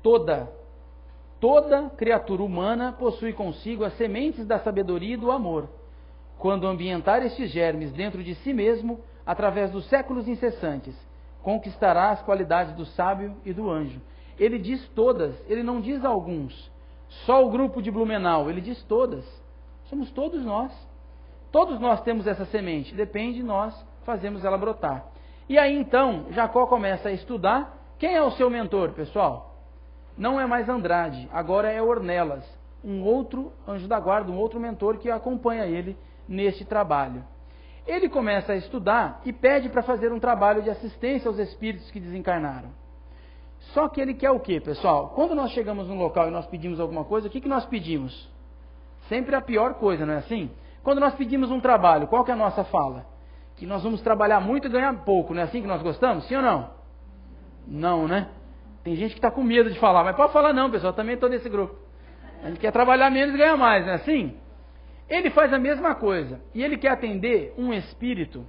Toda criatura humana possui consigo as sementes da sabedoria e do amor. Quando ambientar estes germes dentro de si mesmo, através dos séculos incessantes, conquistará as qualidades do sábio e do anjo. Ele diz todas, ele não diz alguns. Só o grupo de Blumenau, ele diz todas. Somos todos nós. Todos nós temos essa semente, depende de nós fazermos ela brotar. E aí então, Jacó começa a estudar. Quem é o seu mentor, pessoal? Não é mais Andrade, agora é Ornelas, um outro anjo da guarda, um outro mentor que acompanha ele neste trabalho. Ele começa a estudar e pede para fazer um trabalho de assistência aos espíritos que desencarnaram. Só que ele quer o quê, pessoal? Quando nós chegamos num local e nós pedimos alguma coisa, o que nós pedimos? Sempre a pior coisa, não é assim? Quando nós pedimos um trabalho, qual que é a nossa fala? Que nós vamos trabalhar muito e ganhar pouco, não é assim que nós gostamos? Sim ou não? Não, né? Tem gente que está com medo de falar, mas pode falar não, pessoal, também estou nesse grupo. A gente quer trabalhar menos e ganhar mais, não é assim? Ele faz a mesma coisa, e ele quer atender um espírito,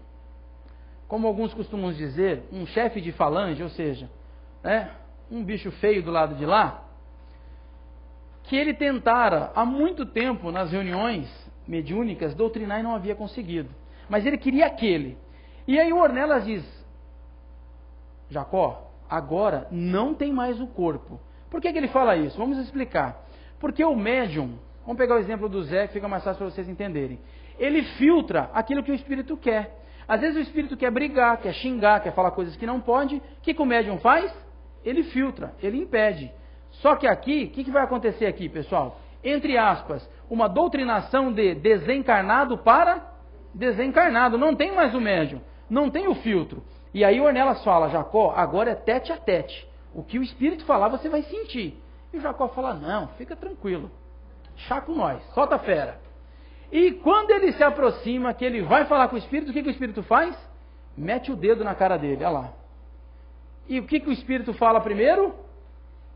como alguns costumam dizer, um chefe de falange, ou seja, um bicho feio do lado de lá, que ele tentara há muito tempo nas reuniões mediúnicas doutrinar e não havia conseguido. Mas ele queria aquele. E aí o Ornelas diz, Jacó, agora não tem mais o corpo. Por que ele fala isso? Vamos explicar. Porque o médium, vamos pegar o exemplo do Zé, que fica mais fácil para vocês entenderem. Ele filtra aquilo que o espírito quer. Às vezes o espírito quer brigar, quer xingar, quer falar coisas que não pode. O que o médium faz? Ele filtra, ele impede. Só que aqui, o que vai acontecer aqui, pessoal? Entre aspas, uma doutrinação de desencarnado para desencarnado. Não tem mais o médium, não tem o filtro. E aí o Ornelas fala, Jacó, agora é tete a tete. O que o espírito falar, você vai sentir. E o Jacó fala, não, fica tranquilo. Chá com nós, solta a fera. E quando ele se aproxima, que ele vai falar com o espírito, o que o espírito faz? Mete o dedo na cara dele, olha lá. E o que o espírito fala primeiro?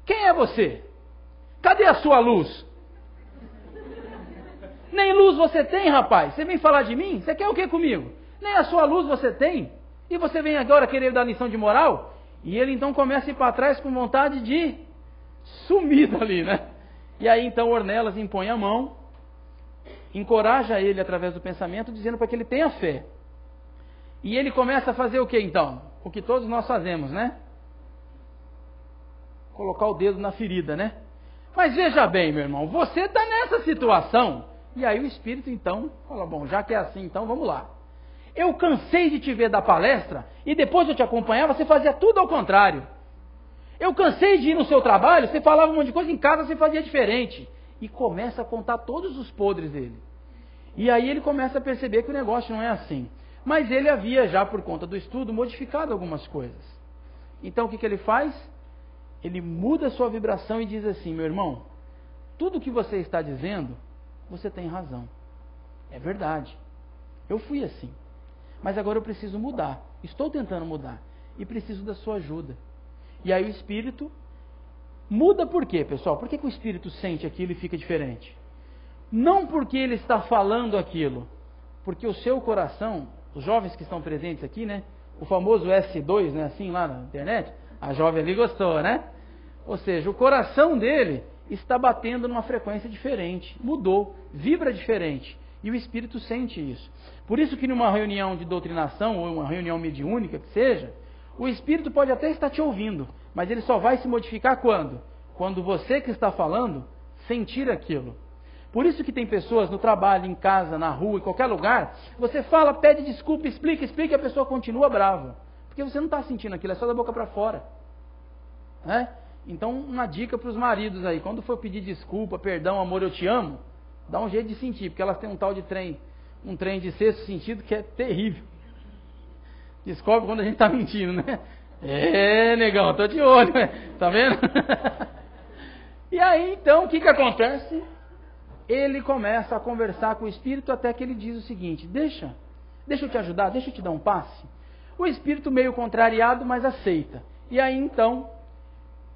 Quem é você? Cadê a sua luz? Nem luz você tem, rapaz. Você vem falar de mim? Você quer o que comigo? Nem a sua luz você tem. E você vem agora querer dar lição de moral? E ele então começa a ir para trás com vontade de sumir dali, né? E aí então Ornelas impõe a mão encoraja ele através do pensamento, dizendo para que ele tenha fé. E ele começa a fazer o que então? O que todos nós fazemos, né? Colocar o dedo na ferida, né? Mas veja bem, meu irmão, você está nessa situação. E aí o Espírito então fala, bom, já que é assim, então vamos lá. Eu cansei de te ver dar palestra e depois de eu te acompanhar, você fazia tudo ao contrário. Eu cansei de ir no seu trabalho, você falava um monte de coisa, em casa você fazia diferente. E começa a contar todos os podres dele. E aí ele começa a perceber que o negócio não é assim. Mas ele havia já, por conta do estudo, modificado algumas coisas. Então o que ele faz? Ele muda a sua vibração e diz assim, meu irmão, tudo que você está dizendo, você tem razão. É verdade. Eu fui assim. Mas agora eu preciso mudar. Estou tentando mudar. E preciso da sua ajuda. E aí o Espírito muda por quê, pessoal? Por que o Espírito sente aquilo e fica diferente? Não porque ele está falando aquilo. Porque o seu coração, os jovens que estão presentes aqui, né? O famoso S2, né? Assim lá na internet. A jovem ali gostou, né? Ou seja, o coração dele está batendo numa frequência diferente. Mudou, vibra diferente. E o Espírito sente isso. Por isso que numa reunião de doutrinação, ou uma reunião mediúnica que seja, o Espírito pode até estar te ouvindo, mas ele só vai se modificar quando? Quando você que está falando, sentir aquilo. Por isso que tem pessoas no trabalho, em casa, na rua, em qualquer lugar, você fala, pede desculpa, explica, e a pessoa continua brava. Porque você não está sentindo aquilo, é só da boca para fora. Né? Então, uma dica para os maridos aí, quando for pedir desculpa, perdão, amor, eu te amo, dá um jeito de sentir, porque elas têm um tal de trem, um trem de sexto sentido que é terrível. Descobre quando a gente está mentindo, né? É, negão, tô de olho, né? Tá vendo? E aí, então, o que acontece? Ele começa a conversar com o Espírito até que ele diz o seguinte, deixa eu te ajudar, deixa eu te dar um passe. O Espírito meio contrariado, mas aceita. E aí, então,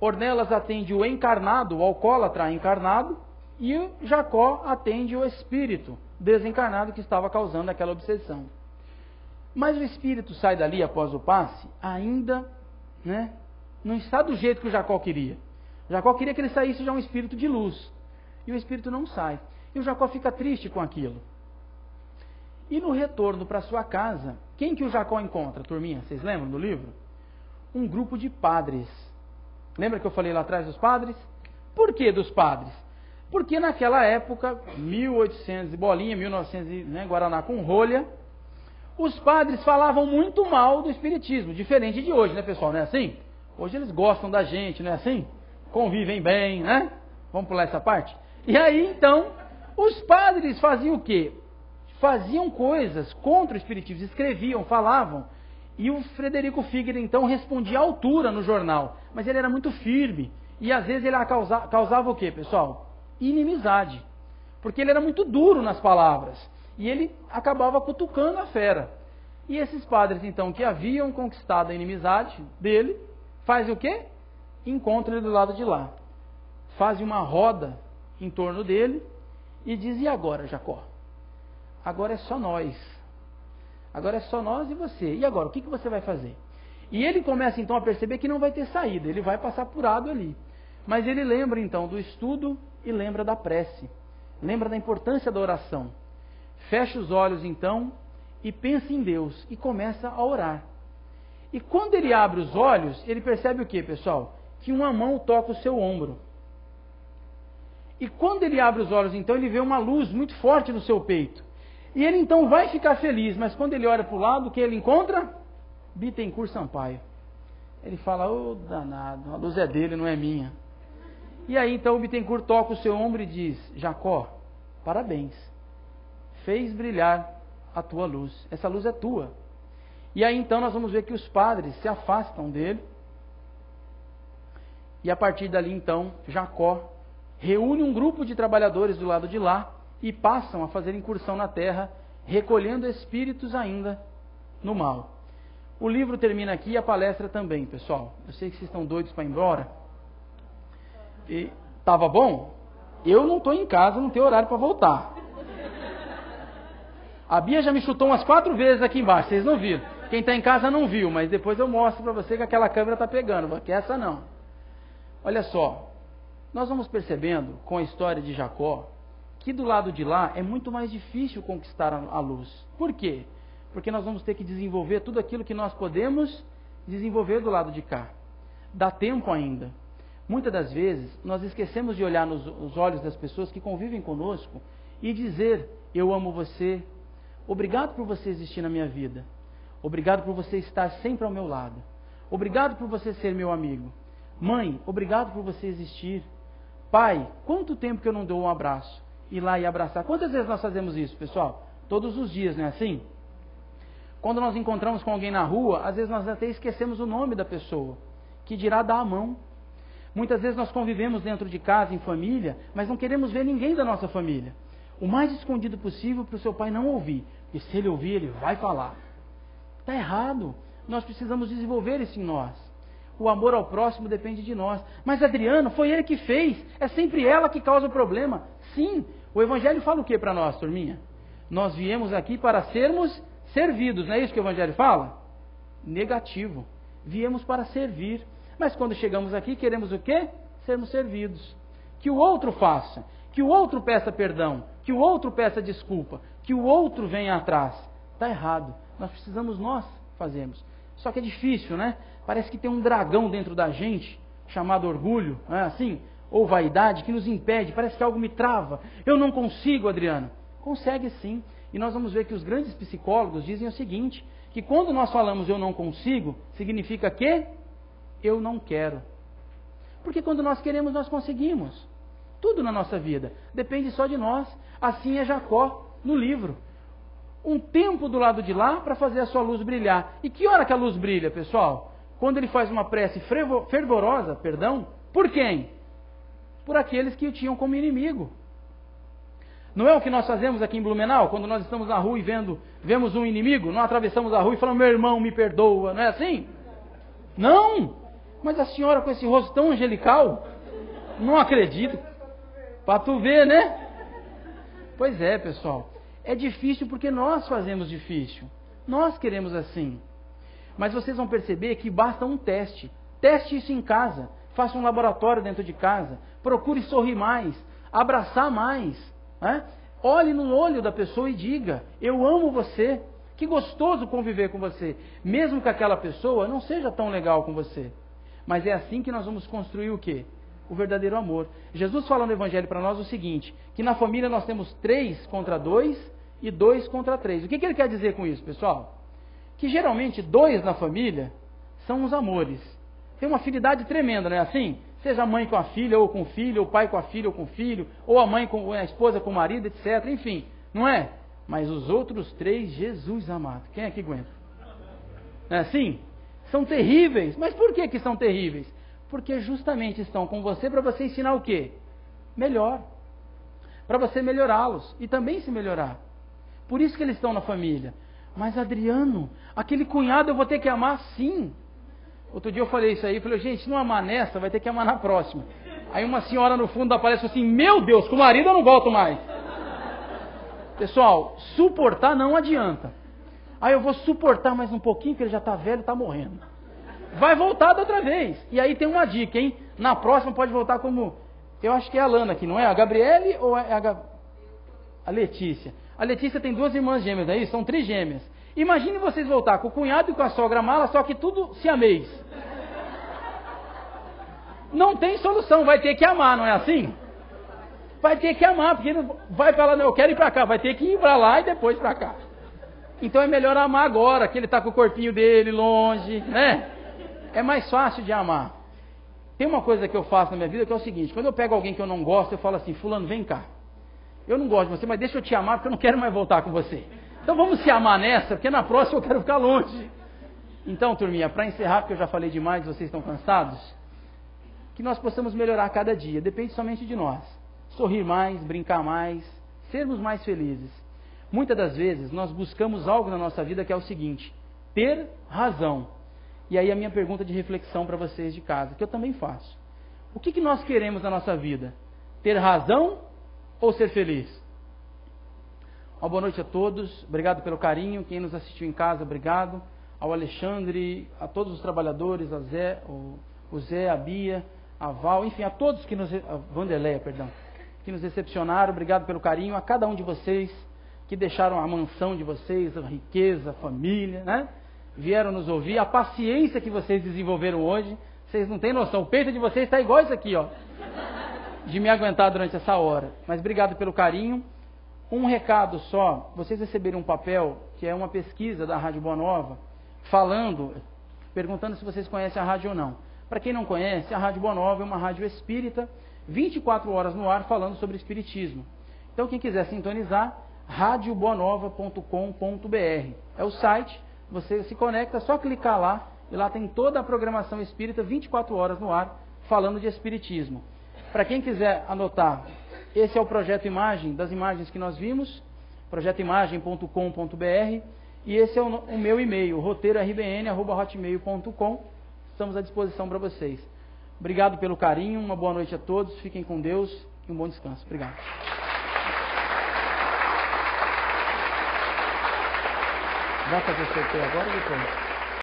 Ornelas atende o encarnado, o alcoólatra encarnado, e Jacó atende o espírito desencarnado que estava causando aquela obsessão. Mas o espírito sai dali após o passe, ainda, né, não está do jeito que o Jacó queria. Jacó queria que ele saísse já um espírito de luz. E o espírito não sai. E o Jacó fica triste com aquilo. E no retorno para sua casa, quem que o Jacó encontra, turminha? Vocês lembram do livro? Um grupo de padres. Lembra que eu falei lá atrás dos padres? Por que dos padres? Porque naquela época, 1800 e bolinha, 1900, né, Guaraná com rolha, os padres falavam muito mal do espiritismo, diferente de hoje, né, pessoal? Não é assim? Hoje eles gostam da gente, não é assim? Convivem bem, né? Vamos pular essa parte? E aí, então, os padres faziam o quê? Faziam coisas contra o espiritismo, escreviam, falavam. E o Frederico Figueiredo, então, respondia à altura no jornal. Mas ele era muito firme. E às vezes ele causava o quê, pessoal? Inimizade. Porque ele era muito duro nas palavras. E ele acabava cutucando a fera. E esses padres, então, que haviam conquistado a inimizade dele, fazem o quê? Encontram ele do lado de lá. Fazem uma roda em torno dele e dizem, e agora, Jacó? Agora é só nós. Agora é só nós e você. E agora, o que você vai fazer? E ele começa então a perceber que não vai ter saída, ele vai passar apurado ali. Mas ele lembra então do estudo e lembra da prece. Lembra da importância da oração. Fecha os olhos então e pensa em Deus e começa a orar. E quando ele abre os olhos, ele percebe o que, pessoal? Que uma mão toca o seu ombro. E quando ele abre os olhos então, ele vê uma luz muito forte no seu peito. E ele então vai ficar feliz, mas quando ele olha para o lado, o que ele encontra? Bittencourt Sampaio. Ele fala, ô danado, a luz é dele, não é minha. E aí então o Bittencourt toca o seu ombro e diz, Jacó, parabéns, fez brilhar a tua luz, essa luz é tua. E aí então nós vamos ver que os padres se afastam dele, e a partir dali então Jacó reúne um grupo de trabalhadores do lado de lá, e passam a fazer incursão na terra, recolhendo espíritos ainda no mal. O livro termina aqui e a palestra também, pessoal. Eu sei que vocês estão doidos para ir embora. E tava bom? Eu não estou em casa, não tenho horário para voltar. A Bia já me chutou umas 4 vezes aqui embaixo, vocês não viram. Quem está em casa não viu, mas depois eu mostro para você que aquela câmera está pegando, porque essa não. Olha só, nós vamos percebendo com a história de Jacó, que do lado de lá é muito mais difícil conquistar a luz. Por quê? Porque nós vamos ter que desenvolver tudo aquilo que nós podemos desenvolver do lado de cá. Dá tempo ainda. Muitas das vezes, nós esquecemos de olhar nos olhos das pessoas que convivem conosco e dizer: eu amo você, obrigado por você existir na minha vida, obrigado por você estar sempre ao meu lado, obrigado por você ser meu amigo. Mãe, obrigado por você existir. Pai, quanto tempo que eu não dou um abraço? Ir lá e abraçar. Quantas vezes nós fazemos isso, pessoal? Todos os dias, não é assim? Quando nós encontramos com alguém na rua, às vezes nós até esquecemos o nome da pessoa, que dirá dar a mão. Muitas vezes nós convivemos dentro de casa, em família, mas não queremos ver ninguém da nossa família. O mais escondido possível para o seu pai não ouvir. Porque se ele ouvir, ele vai falar. Está errado. Nós precisamos desenvolver isso em nós. O amor ao próximo depende de nós. Mas Adriano, foi ele que fez. É sempre ela que causa o problema. Sim. O Evangelho fala o que para nós, turminha? Nós viemos aqui para sermos servidos. Não é isso que o Evangelho fala? Negativo. Viemos para servir. Mas quando chegamos aqui, queremos o quê? Sermos servidos. Que o outro faça. Que o outro peça perdão. Que o outro peça desculpa. Que o outro venha atrás. Está errado. Nós precisamos nós fazermos. Só que é difícil, né? Parece que tem um dragão dentro da gente, chamado orgulho, não é assim? Ou vaidade, que nos impede. Parece que algo me trava. Eu não consigo, Adriano. Consegue sim. E nós vamos ver que os grandes psicólogos dizem o seguinte, que quando nós falamos eu não consigo, significa que eu não quero. Porque quando nós queremos, nós conseguimos. Tudo na nossa vida depende só de nós. Assim é Jacó no livro. Um tempo do lado de lá para fazer a sua luz brilhar. E que hora que a luz brilha, pessoal? Quando ele faz uma prece fervorosa, por quem? Por aqueles que o tinham como inimigo. Não é o que nós fazemos aqui em Blumenau, quando nós estamos na rua e vemos um inimigo, não atravessamos a rua e falamos: meu irmão, me perdoa, não é assim? Não! Mas a senhora com esse rosto tão angelical, não acredito. Para tu ver, né? Pois é, pessoal. É difícil porque nós fazemos difícil. Nós queremos assim. Mas vocês vão perceber que basta um teste. Teste isso em casa. Faça um laboratório dentro de casa. Procure sorrir mais. Abraçar mais. Né? Olhe no olho da pessoa e diga: eu amo você. Que gostoso conviver com você. Mesmo que aquela pessoa não seja tão legal com você. Mas é assim que nós vamos construir o quê? O verdadeiro amor. Jesus fala no Evangelho para nós o seguinte, que na família nós temos 3 contra 2 e 2 contra 3. O que ele quer dizer com isso, pessoal? Que geralmente 2 na família são os amores. Tem uma afinidade tremenda, não é assim? Seja a mãe com a filha ou com o filho, ou o pai com a filha ou com o filho, ou a mãe com a esposa com o marido, etc. Enfim, não é? Mas os outros 3, Jesus amado. Quem é que aguenta? Não é assim? São terríveis. Mas por que são terríveis? Porque justamente estão com você para você ensinar o quê? Melhor. Para você melhorá-los e também se melhorar. Por isso que eles estão na família. Mas Adriano, aquele cunhado eu vou ter que amar sim. Outro dia eu falei isso aí, falei: gente, se não amar nessa, vai ter que amar na próxima. Aí uma senhora no fundo aparece assim: meu Deus, com o marido eu não volto mais. Pessoal, suportar não adianta. Aí eu vou suportar mais um pouquinho, porque ele já está velho, está morrendo. Vai voltar da outra vez. E aí tem uma dica, hein? Na próxima pode voltar como... Eu acho que é a Lana aqui, não é? A Gabriele ou é a Letícia? A Letícia tem 2 irmãs gêmeas, não é isso? São trigêmeas. Imagine vocês voltar com o cunhado e com a sogra mala, só que tudo siamês. Não tem solução, vai ter que amar, não é assim? Vai ter que amar, porque ele vai para lá, não, eu quero ir para cá. Vai ter que ir para lá e depois para cá. Então é melhor amar agora, que ele está com o corpinho dele longe, né? É mais fácil de amar. Tem uma coisa que eu faço na minha vida que é o seguinte: quando eu pego alguém que eu não gosto, eu falo assim: fulano, vem cá. Eu não gosto de você, mas deixa eu te amar porque eu não quero mais voltar com você. Então vamos se amar nessa, porque na próxima eu quero ficar longe. Então, turminha, para encerrar, porque eu já falei demais, vocês estão cansados, que nós possamos melhorar a cada dia. Depende somente de nós. Sorrir mais, brincar mais, sermos mais felizes. Muitas das vezes nós buscamos algo na nossa vida que é o seguinte: ter razão. E aí a minha pergunta de reflexão para vocês de casa, que eu também faço: o que nós queremos na nossa vida? Ter razão ou ser feliz? Uma boa noite a todos, obrigado pelo carinho. Quem nos assistiu em casa, obrigado. Ao Alexandre, a todos os trabalhadores, o Zé, a Bia, a Val, enfim, a todos que nos... A Vanderleia, perdão. que nos recepcionaram, obrigado pelo carinho, a cada um de vocês que deixaram a mansão de vocês, a riqueza, a família, né? Vieram nos ouvir, a paciência que vocês desenvolveram hoje, vocês não têm noção, o peito de vocês está igual isso aqui, ó, de me aguentar durante essa hora. Mas obrigado pelo carinho. Um recado só, vocês receberam um papel, que é uma pesquisa da Rádio Boa Nova, perguntando se vocês conhecem a rádio ou não. Para quem não conhece, a Rádio Boa Nova é uma rádio espírita, 24 horas no ar, falando sobre espiritismo. Então, quem quiser sintonizar, radioboanova.com.br. É o site, você se conecta, é só clicar lá, e lá tem toda a programação espírita, 24 horas no ar, falando de espiritismo. Para quem quiser anotar, esse é o Projeto Imagem, das imagens que nós vimos, projetoimagem.com.br, e esse é o meu e-mail, roteirorbn@hotmail.com. Estamos à disposição para vocês. Obrigado pelo carinho, uma boa noite a todos, fiquem com Deus e um bom descanso. Obrigado. Vai fazer o sorteio agora ou depois?